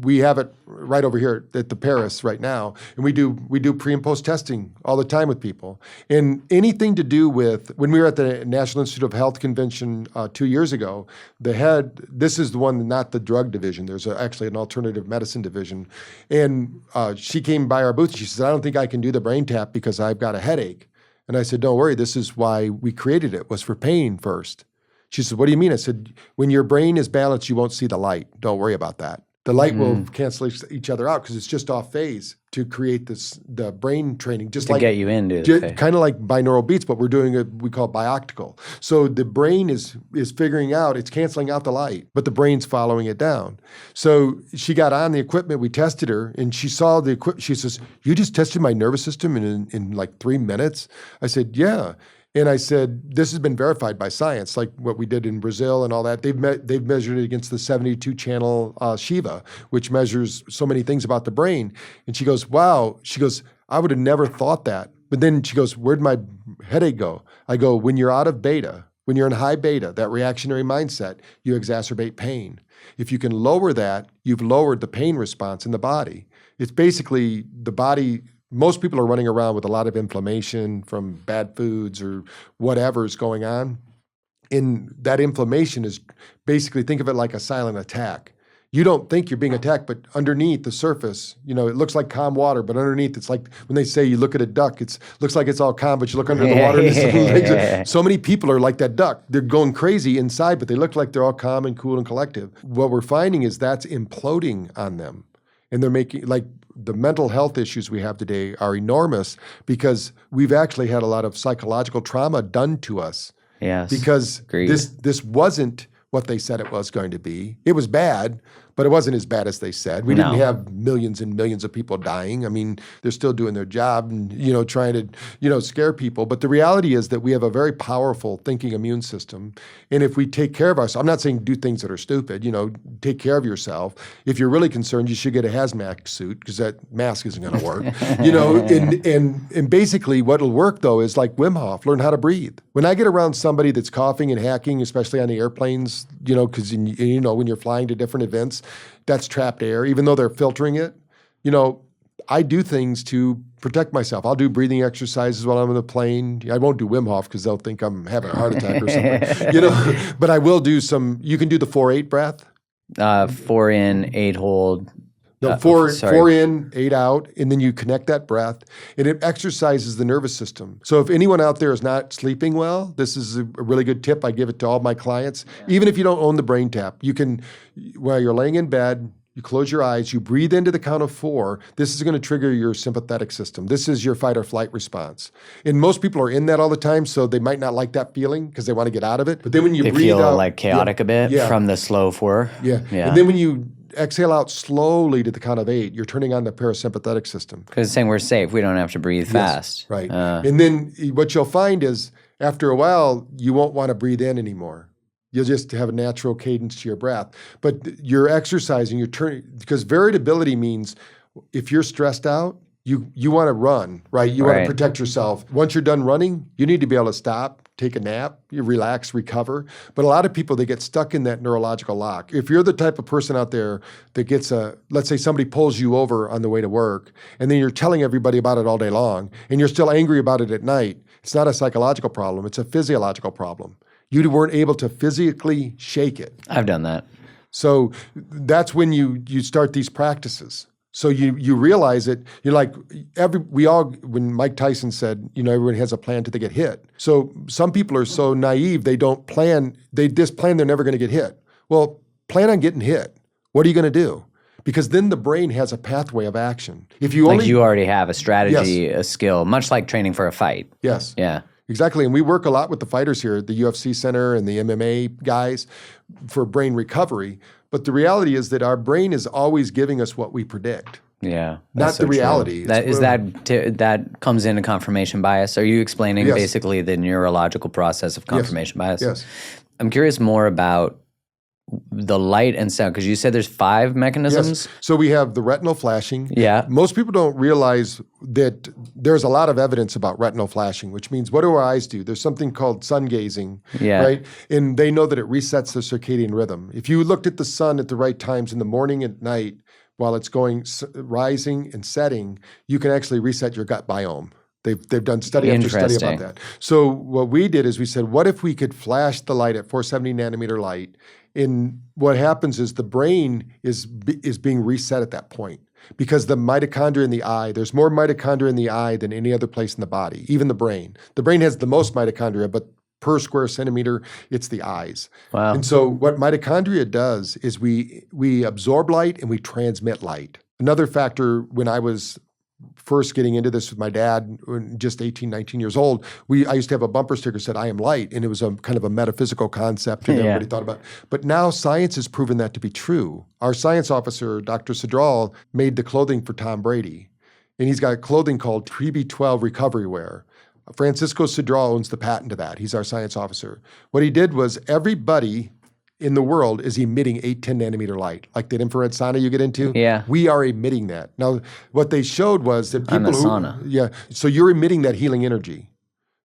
We have it right over here at the Paris right now, and we do pre and post testing all the time with people. And anything to do with when we were at the National Institute of Health convention 2 years ago, the head, this is the one, not the drug division. There's actually an alternative medicine division, and she came by our booth. And she says, "I don't think I can do the BrainTap because I've got a headache." And I said, "Don't worry. This is why we created it. Was for pain first." She said, "What do you mean?" I said, "When your brain is balanced, you won't see the light. Don't worry about that. The light will cancel each other out because it's just off phase to create the brain training, just to like get you into kind of like binaural beats, but we're doing we call it bioctical. So the brain is figuring out, it's canceling out the light, but the brain's following it down. So she got on the equipment, we tested her, and she saw the equipment. She says, "You just tested my nervous system in like 3 minutes?" I said, "Yeah." And I said, "This has been verified by science, like what we did in Brazil and all that. They've measured it against the 72-channel Shiva, which measures so many things about the brain." And she goes, "Wow." She goes, "I would have never thought that." But then she goes, "Where'd my headache go?" I go, "When you're out of beta, when you're in high beta, that reactionary mindset, you exacerbate pain. If you can lower that, you've lowered the pain response in the body. It's basically the body." Most people are running around with a lot of inflammation from bad foods or whatever's going on. And that inflammation is basically, think of it like a silent attack. You don't think you're being attacked, but underneath the surface, it looks like calm water, but underneath it's like when they say you look at a duck, it looks like it's all calm, but you look under the water and it's so many people are like that duck. They're going crazy inside, but they look like they're all calm and cool and collective. What we're finding is that's imploding on them. And they're making, like, the mental health issues we have today are enormous because we've actually had a lot of psychological trauma done to us. Yes. Because Agreed. this wasn't what they said it was going to be. It was bad, but it wasn't as bad as they said. We didn't have millions and millions of people dying. I mean, they're still doing their job and, trying to, scare people. But the reality is that we have a very powerful thinking immune system. And if we take care of ourselves, I'm not saying do things that are stupid, take care of yourself. If you're really concerned, you should get a hazmat suit because that mask isn't going to work, and basically what'll work though is like Wim Hof, learn how to breathe. When I get around somebody that's coughing and hacking, especially on the airplanes, because, when you're flying to different events, that's trapped air, even though they're filtering it. I do things to protect myself. I'll do breathing exercises while I'm on the plane. I won't do Wim Hof because they'll think I'm having a heart attack or something, but I will do some, you can do the 4-8 breath. 4 in, 8 hold. No, four in, 8 out, and then you connect that breath, and it exercises the nervous system. So if anyone out there is not sleeping well, this is a really good tip. I give it to all my clients. Even if you don't own the BrainTap, you can, while you're laying in bed, you close your eyes, you breathe into the count of 4. This is going to trigger your sympathetic system. This is your fight or flight response. And most people are in that all the time, so they might not like that feeling because they want to get out of it. But then when you breathe feel out, like chaotic a bit from the slow 4. Yeah. And then when you exhale out slowly to the count of 8, you're turning on the parasympathetic system. Because it's saying we're safe. We don't have to breathe fast. Right. And then what you'll find is after a while, you won't want to breathe in anymore. You'll just have a natural cadence to your breath. But you're exercising, you're turning, because variability means if you're stressed out, you want to run, right? You want to protect yourself. Once you're done running, you need to be able to stop, take a nap, you relax, recover. But a lot of people, they get stuck in that neurological lock. If you're the type of person out there that gets let's say somebody pulls you over on the way to work, and then you're telling everybody about it all day long, and you're still angry about it at night, it's not a psychological problem, it's a physiological problem. You weren't able to physically shake it. I've done that. So that's when you start these practices. So you realize it. You're like when Mike Tyson said, everyone has a plan till they get hit. So some people are so naive, they don't plan. They just plan they're never going to get hit. Well, plan on getting hit. What are you going to do? Because then the brain has a pathway of action. If you you already have a strategy, a skill, much like training for a fight. Yes. Yeah. Exactly. And we work a lot with the fighters here at the UFC Center and the MMA guys for brain recovery. But the reality is that our brain is always giving us what we predict. Yeah. Not the reality. That comes into confirmation bias. Are you explaining basically the neurological process of confirmation bias? Yes. I'm curious more about the light and sound, because you said there's 5 mechanisms. Yes. So we have the retinal flashing. Yeah. Most people don't realize that there's a lot of evidence about retinal flashing, which means what do our eyes do? There's something called sun gazing, right? And they know that it resets the circadian rhythm. If you looked at the sun at the right times in the morning and night while it's going rising and setting, you can actually reset your gut biome. They've done study after study about that. So what we did is we said, what if we could flash the light at 470 nanometer light? And what happens is the brain is being reset at that point because the mitochondria in the eye, there's more mitochondria in the eye than any other place in the body, even the brain. The brain has the most mitochondria, but per square centimeter, it's the eyes. Wow. And so what mitochondria does is we absorb light and we transmit light. Another factor, when I was first getting into this with my dad, just 18, 19 years old, I used to have a bumper sticker that said, "I am light." And it was a kind of a metaphysical concept and everybody thought about. But now science has proven that to be true. Our science officer, Dr. Sadral, made the clothing for Tom Brady. And he's got clothing called TB12 recovery wear. Francisco Sadral owns the patent to that. He's our science officer. What he did was everybody in the world is emitting 8-10 nanometer light, like that infrared sauna you get into. Yeah. We are emitting that. Now, what they showed was that people so you're emitting that healing energy.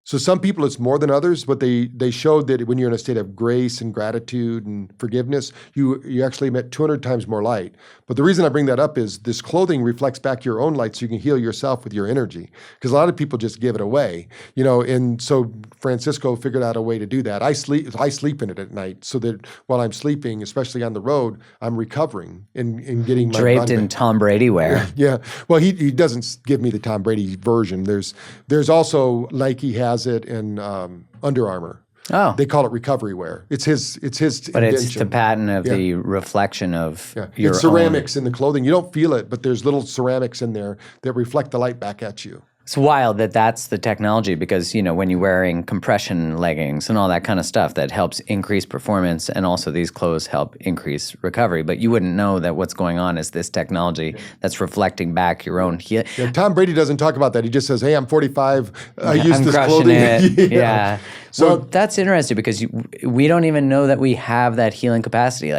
So some people it's more than others, but they showed that when you're in a state of grace and gratitude and forgiveness, you actually emit 200 times more light. But the reason I bring that up is this clothing reflects back your own light so you can heal yourself with your energy. Because a lot of people just give it away, and so Francisco figured out a way to do that. I sleep in it at night so that while I'm sleeping, especially on the road, I'm recovering and getting my draped in Tom Brady wear. Yeah. Well, he doesn't give me the Tom Brady version. There's also Nike has it in Under Armour. Oh. They call it recovery wear. It's his But invention. it's the patent of the reflection of your it's ceramics in the clothing. You don't feel it, but there's little ceramics in there that reflect the light back at you. It's wild that that's the technology because, when you're wearing compression leggings and all that kind of stuff that helps increase performance and also these clothes help increase recovery. But you wouldn't know that what's going on is this technology that's reflecting back your own healing. Yeah, Tom Brady doesn't talk about that. He just says, "Hey, I'm 45. I use I'm this crushing clothing." It. Yeah. So well, that's interesting because we don't even know that we have that healing capacity.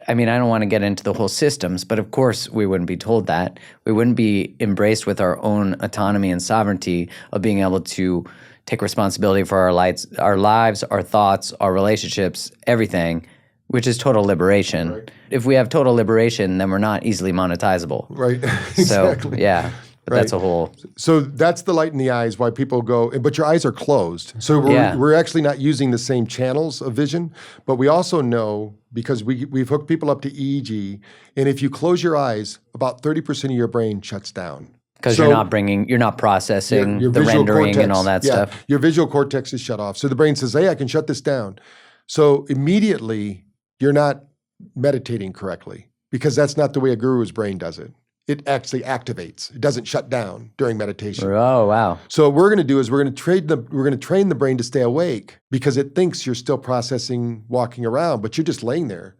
I don't want to get into the whole systems, but of course we wouldn't be told that. We wouldn't be embraced with our own autonomy and sovereignty of being able to take responsibility for our lives, our thoughts, our relationships, everything, which is total liberation. Right. If we have total liberation, then we're not easily monetizable. Right, exactly. So, yeah. But that's a whole... So that's the light in the eyes, why people go, but your eyes are closed. So Yeah. we're actually not using the same channels of vision, but we also know, because we've hooked people up to EEG, and if you close your eyes, about 30% of your brain shuts down. Because you're not processing your the visual rendering cortex, and all that stuff. Your visual cortex is shut off. So the brain says, hey, I can shut this down. So immediately, you're not meditating correctly, because that's not the way a guru's brain does it. It actually activates. It doesn't shut down during meditation. Oh, wow. So what we're going to do is we're going to train the brain to stay awake, because it thinks you're still processing walking around, but you're just laying there.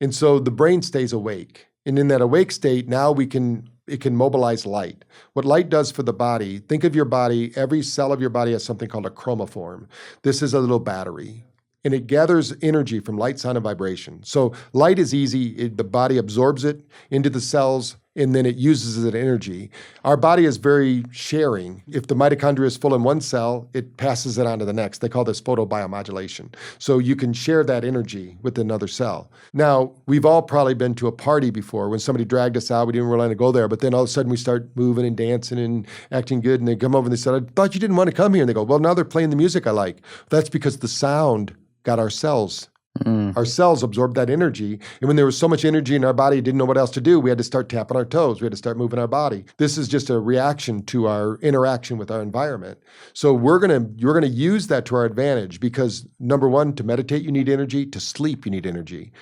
And so the brain stays awake. And in that awake state, now it can mobilize light. What light does for the body, think of your body, every cell of your body has something called a chromophore. This is a little battery. And it gathers energy from light, sound, and vibration. So light is easy. The body absorbs it into the cells, and then it uses it as energy. Our body is very sharing. If the mitochondria is full in one cell, it passes it on to the next. They call this photobiomodulation. So you can share that energy with another cell. Now, we've all probably been to a party before when somebody dragged us out. We didn't really want to go there, but then all of a sudden we start moving and dancing and acting good, and they come over and they said, I thought you didn't want to come here. And they go, well, now they're playing the music I like. That's because the sound got our cells. Our cells absorbed that energy. And when there was so much energy in our body, didn't know what else to do, we had to start tapping our toes. We had to start moving our body. This is just a reaction to our interaction with our environment. So you're gonna use that to our advantage, because number one, to meditate, you need energy. To sleep, you need energy.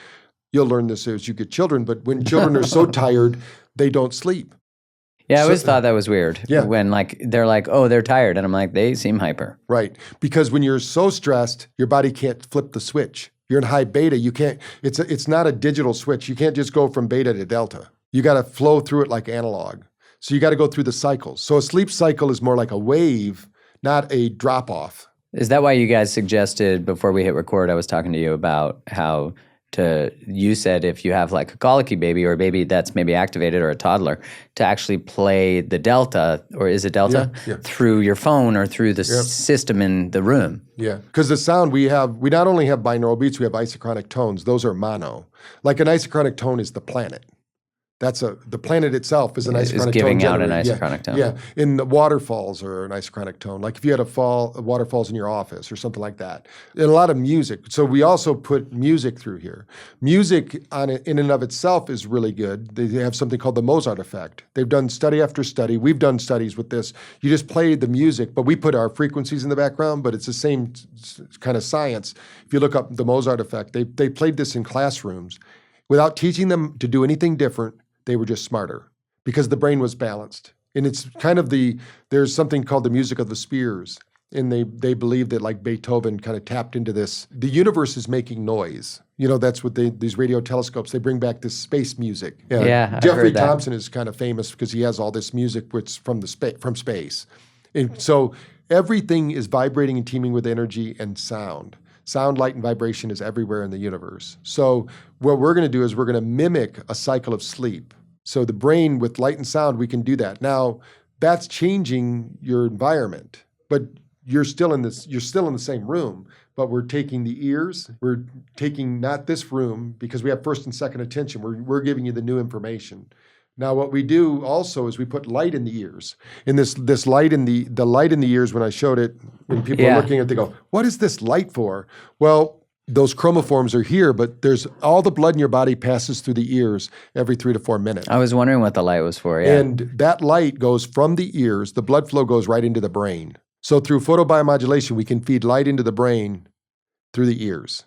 You'll learn this as you get children, but when children are so tired, they don't sleep. Yeah, I always thought that was weird. Yeah. When they're like, oh, they're tired. And I'm like, they seem hyper. Right. Because when you're so stressed, your body can't flip the switch. You're in high beta. You can't, it's not a digital switch. You can't just go from beta to delta. You got to flow through it like analog. So you got to go through the cycles. So a sleep cycle is more like a wave, not a drop off. Is that why you guys suggested before we hit record, I was talking to you about how you said if you have like a colicky baby or a baby that's maybe activated or a toddler, to actually play the delta, or is it delta, through your phone or through the system in the room. Yeah, because the sound we not only have binaural beats, we have isochronic tones. Those are mono. Like an isochronic tone is the planet. The planet itself is an isochronic tone. Is giving out an isochronic tone. Yeah, and the waterfalls are an isochronic tone. Like if you had waterfalls in your office or something like that. And a lot of music. So we also put music through here. Music in and of itself is really good. They have something called the Mozart effect. They've done study after study. We've done studies with this. You just play the music, but we put our frequencies in the background, but it's the same kind of science. If you look up the Mozart effect, they played this in classrooms. Without teaching them to do anything different, they were just smarter because the brain was balanced. And it's kind of there's something called the music of the spheres. And they believe that like Beethoven kind of tapped into this. The universe is making noise. You know, that's what these radio telescopes, they bring back this space music. Yeah, Jeffrey I've heard Thompson is kind of famous because he has all this music which from space. And so everything is vibrating and teeming with energy and sound. Sound, light, and vibration is everywhere in the universe. So what we're going to do is we're going to mimic a cycle of sleep. So the brain with light and sound, we can do that. Now, that's changing your environment, but you're still in the same room, but we're taking the ears. We're taking not this room because we have first and second attention. We're giving you the new information. Now, what we do also is we put light in the ears. And this light in the light in the ears, when I showed it, when people are looking at it, they go, what is this light for? Well, those chromophores are here, but there's all the blood in your body passes through the ears every 3 to 4 minutes. I was wondering what the light was for, yeah. And that light goes from the ears, the blood flow goes right into the brain. So through photobiomodulation, we can feed light into the brain through the ears.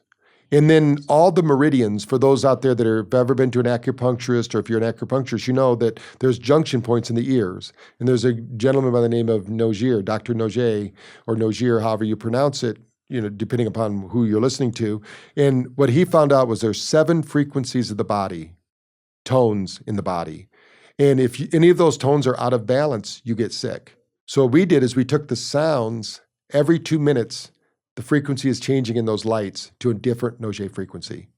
And then all the meridians, for those out there that have ever been to an acupuncturist, or if you're an acupuncturist, you know that there's junction points in the ears. And there's a gentleman by the name of Nogier, Dr. Nogier, or Nogier, however you pronounce it, you know, depending upon who you're listening to. And what he found out was there's 7 frequencies of the body, tones in the body. And if any of those tones are out of balance, you get sick. So what we did is we took the sounds every 2 minutes. The frequency is changing in those lights to a different Nogier frequency.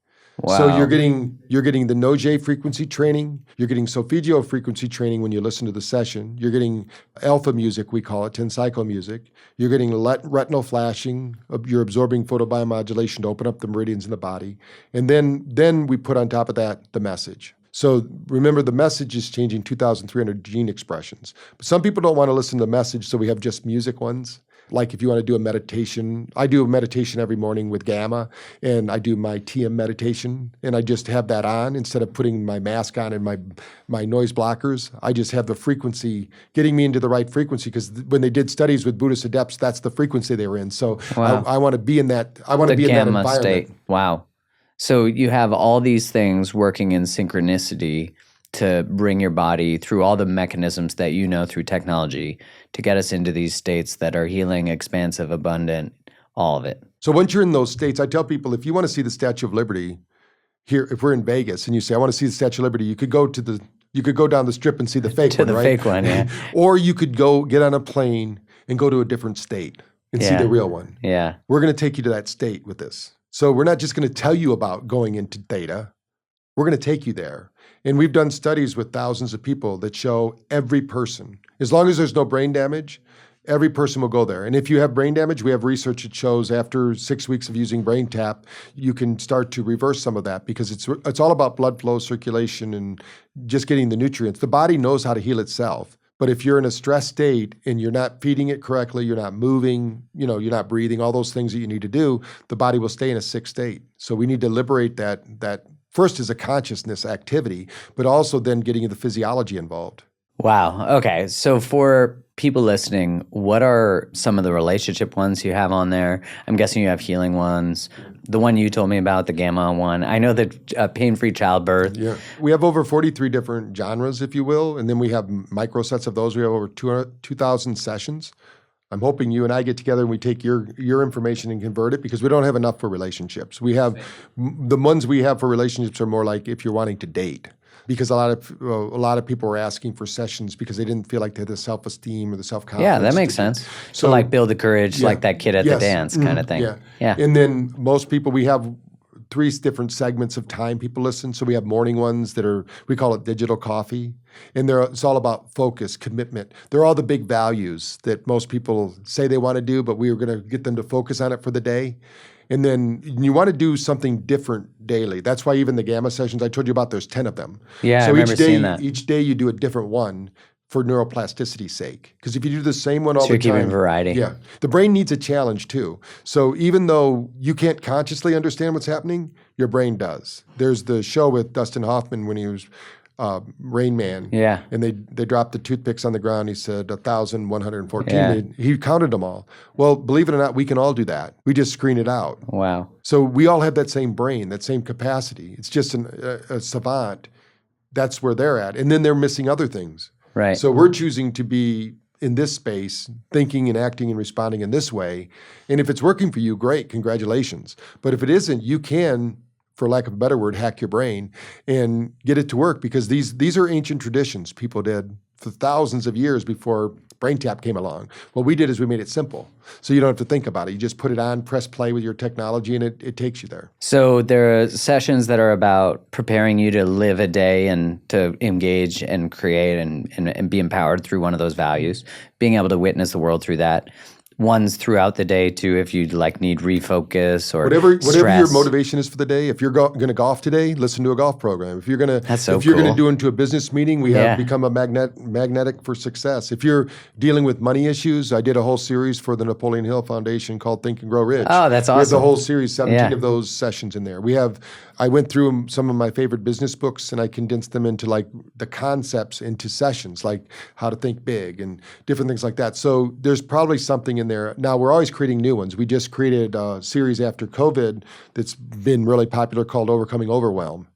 Wow. So you're getting the Nogier frequency training. You're getting solfeggio frequency training when you listen to the session. You're getting alpha music, we call it, 10 cycle music. You're getting retinal flashing. You're absorbing photobiomodulation to open up the meridians in the body. And then we put on top of that the message. So remember, the message is changing 2,300 gene expressions. But some people don't want to listen to the message, so we have just music ones. Like if you want to do a meditation, I do a meditation every morning with Gamma, and I do my TM meditation, and I just have that on instead of putting my mask on and my noise blockers. I just have the frequency getting me into the right frequency, because when they did studies with Buddhist adepts, that's the frequency they were in. So Wow. I want to be in that. I want to be in that gamma environment. state. Wow. So you have all these things working in synchronicity to bring your body through all the mechanisms that you know through technology to get us into these states that are healing, expansive, abundant, all of it. So once you're in those states, I tell people, if you want to see the Statue of Liberty here, if we're in Vegas and you say, I want to see the Statue of Liberty, you could go down the strip and see the fake one, the right? fake one, yeah. Or you could go get on a plane and go to a different state and see Yeah. the real one. Yeah. We're going to take you to that state with this. So we're not just going to tell you about going into theta. We're going to take you there. And we've done studies with thousands of people that show every person, as long as there's no brain damage, every person will go there. And if you have brain damage, we have research that shows after 6 weeks of using BrainTap, you can start to reverse some of that, because it's all about blood flow, circulation, and just getting the nutrients. The body knows how to heal itself. But if you're in a stress state and you're not feeding it correctly, you're not moving, you're not breathing, all those things that you need to do, the body will stay in a sick state. So we need to liberate that first is a consciousness activity, but also then getting the physiology involved. Wow. Okay. So for people listening, what are some of the relationship ones you have on there? I'm guessing you have healing ones. The one you told me about, the gamma one. I know that pain-free childbirth. Yeah. We have over 43 different genres, if you will, and then we have micro sets of those. We have over 2,000 sessions. I'm hoping you and I get together and we take your information and convert it, because we don't have enough for relationships. We have the ones we have for relationships are more like if you're wanting to date, because a lot of people are asking for sessions because they didn't feel like they had the self-esteem or the self-confidence. Yeah, that makes sense. So like build the courage, like that kid at the dance kind of thing. Yeah. And then most people, we have 3 different segments of time people listen. So we have morning ones that we call it digital coffee. And it's all about focus, commitment. They're all the big values that most people say they want to do, but we are going to get them to focus on it for the day. And then you want to do something different daily. That's why even the gamma sessions I told you about, there's 10 of them. Yeah, so I remember seeing that. Each day you do a different one for neuroplasticity's sake. Because if you do the same one all the time. So you're keeping variety. Yeah. The brain needs a challenge too. So even though you can't consciously understand what's happening, your brain does. There's the show with Dustin Hoffman when he was Rain Man. Yeah. And they dropped the toothpicks on the ground. He said 1,114. Yeah. He counted them all. Well, believe it or not, we can all do that. We just screen it out. Wow. So we all have that same brain, that same capacity. It's just a savant. That's where they're at. And then they're missing other things. Right. So we're choosing to be in this space, thinking and acting and responding in this way. And if it's working for you, great, congratulations. But if it isn't, you can, for lack of a better word, hack your brain and get it to work, because these are ancient traditions people did for thousands of years before BrainTap came along. What we did is we made it simple. So you don't have to think about it. You just put it on, press play with your technology, and it takes you there. So there are sessions that are about preparing you to live a day and to engage and create and be empowered through one of those values, being able to witness the world through that. Ones throughout the day too, if you need refocus or whatever stress. your motivation is for the day. If you're going to golf today, listen to a golf program. If you're going to do into a business meeting, we have become a magnetic for success. If you're dealing with money issues, I did a whole series for the Napoleon Hill Foundation called Think and Grow Rich. Oh, that's awesome. We have the whole series, 17 of those sessions in there. I went through some of my favorite business books and I condensed them into like the concepts into sessions, like how to think big and different things like that. So there's probably something in there. Now we're always creating new ones. We just created a series after COVID that's been really popular called Overcoming Overwhelm.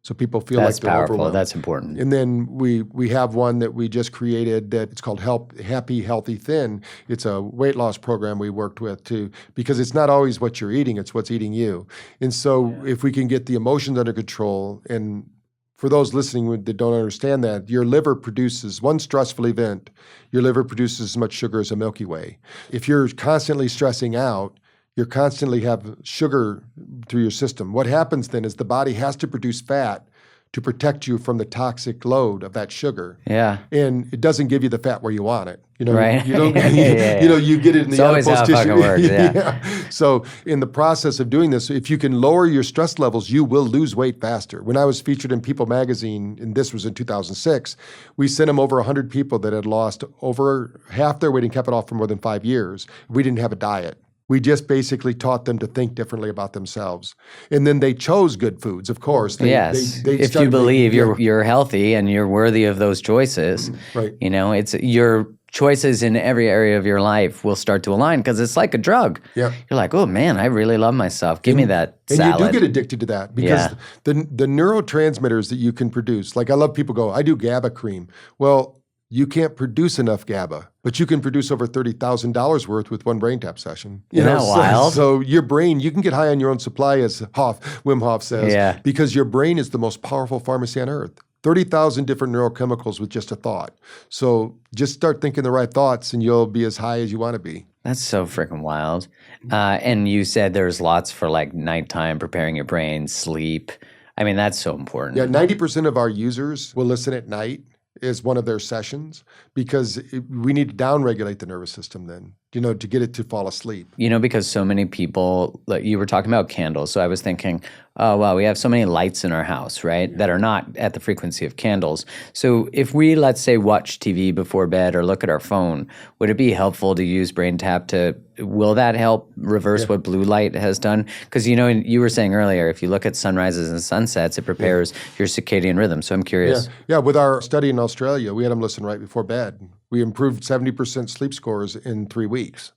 So people feel like they're overwhelmed. That's important. And then we have one that we just created that it's called Happy, Healthy, Thin. It's a weight loss program we worked with too, because it's not always what you're eating, it's what's eating you. And so if we can get the emotions under control, and for those listening that don't understand that, your liver produces, one stressful event, your liver produces as much sugar as a Milky Way. If you're constantly stressing out, you constantly have sugar through your system. What happens then is the body has to produce fat to protect you from the toxic load of that sugar. Yeah. And it doesn't give you the fat where you want it. You know, Right. you don't, Yeah. you know, you get it in It's the always adipose how it tissue. fucking works, yeah. So in the process of doing this, if you can lower your stress levels, you will lose weight faster. When I was featured in People magazine, and this was in 2006, we sent them over 100 people that had lost over half their weight and kept it off for more than 5 years. We didn't have a diet. We just basically taught them to think differently about themselves. And then they chose good foods, of course. Yes. They If you started believe making- you're healthy and you're worthy of those choices, Right. you know, it's your choices in every area of your life will start to align because it's like a drug. Yeah. You're like, oh man, I really love myself. Give me that And salad. you do get addicted to that because the neurotransmitters that you can produce, like I love people go, I do GABA cream. Well, you can't produce enough GABA, but you can produce over $30,000 worth with one BrainTap session. Isn't that wild? So your brain, you can get high on your own supply, as Wim Hof says, because your brain is the most powerful pharmacy on earth. 30,000 different neurochemicals with just a thought. So just start thinking the right thoughts and you'll be as high as you want to be. That's so freaking wild. And you said there's lots for like nighttime, preparing your brain, sleep. I mean, that's so important. Yeah, 90% of our users will listen at night as one of their sessions because we need to downregulate the nervous system then, you know, to get it to fall asleep. You know, because so many people, like you were talking about candles. So I was thinking, oh, wow, we have so many lights in our house, right, that are not at the frequency of candles. So if we, let's say, watch TV before bed or look at our phone, would it be helpful to use BrainTap will that help reverse what blue light has done? Because, you know, you were saying earlier, if you look at sunrises and sunsets, it prepares your circadian rhythm. So I'm curious. Yeah, with our study in Australia, we had them listen right before bed. We improved 70% sleep scores in 3 weeks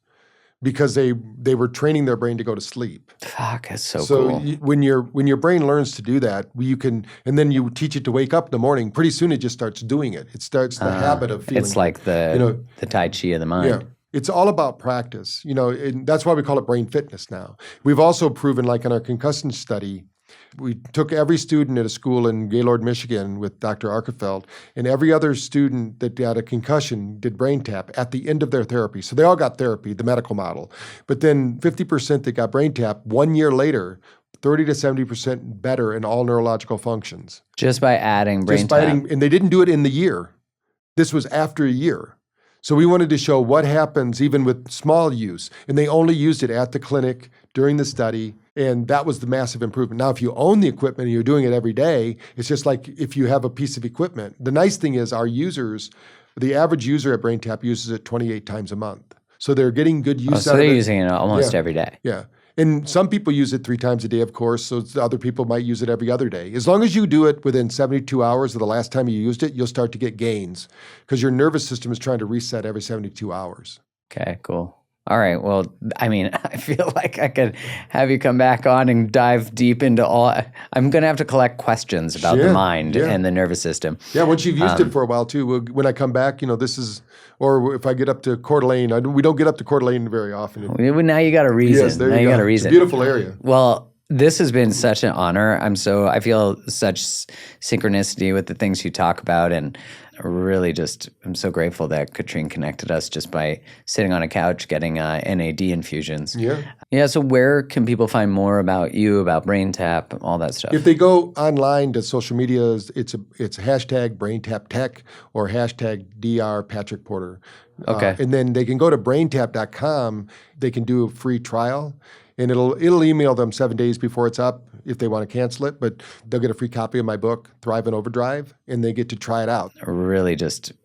because they were training their brain to go to sleep. Fuck, that's so cool. When your brain learns to do that, you can, and then you teach it to wake up in the morning, pretty soon it just starts doing it. It starts the habit of feeling. It's like the Tai Chi of the mind. Yeah. It's all about practice, you know, and that's why we call it brain fitness now. We've also proven, like in our concussion study, we took every student at a school in Gaylord, Michigan with Dr. Arkefeld, and every other student that got a concussion did BrainTap at the end of their therapy. So they all got therapy, the medical model. But then 50% that got BrainTap 1 year later, 30 to 70% better in all neurological functions. Just by adding BrainTap. And they didn't do it in the year. This was after a year. So we wanted to show what happens even with small use. And they only used it at the clinic during the study. And that was the massive improvement. Now, if you own the equipment and you're doing it every day, it's just like if you have a piece of equipment. The nice thing is our users, the average user at BrainTap uses it 28 times a month. So they're getting good use out of it. So they're using it almost every day. Yeah. And some people use it 3 times a day, of course, so other people might use it every other day. As long as you do it within 72 hours of the last time you used it, you'll start to get gains because your nervous system is trying to reset every 72 hours. Okay, cool. All right. Well, I mean, I feel like I could have you come back on and dive deep into all. I'm going to have to collect questions about the mind and the nervous system. Yeah, once you've used it for a while too, when I come back, you know, this is, or if I get up to Coeur d'Alene, we don't get up to Coeur d'Alene very often. Now you got a reason. Yes, there now you got go. a reason. It's a beautiful area. Well, this has been such an honor. I feel such synchronicity with the things you talk about, and really I'm so grateful that Katrine connected us just by sitting on a couch getting NAD infusions. Yeah. Yeah, so where can people find more about you, about BrainTap, all that stuff? If they go online to social media, it's hashtag BrainTapTech or hashtag Dr. Patrick Porter. Okay. And then they can go to braintap.com. They can do a free trial. And it'll email them 7 days before it's up if they want to cancel it, but they'll get a free copy of my book, Thrive in Overdrive, and they get to try it out. Really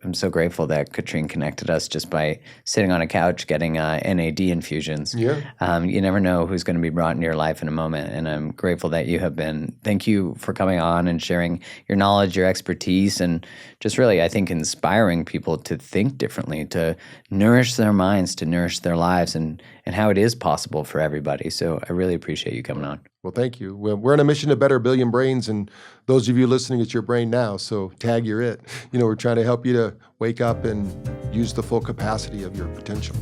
I'm so grateful that Katrine connected us just by sitting on a couch getting NAD infusions. Yeah. You never know who's going to be brought into your life in a moment, and I'm grateful that you have been. Thank you for coming on and sharing your knowledge, your expertise, and just really, I think, inspiring people to think differently, to nourish their minds, to nourish their lives, and how it is possible for everybody. So I really appreciate you coming on. Well, thank you. We're on a mission to better a billion brains, and those of you listening, it's your brain now, so tag you're it. You know, we're trying to help you to wake up and use the full capacity of your potential.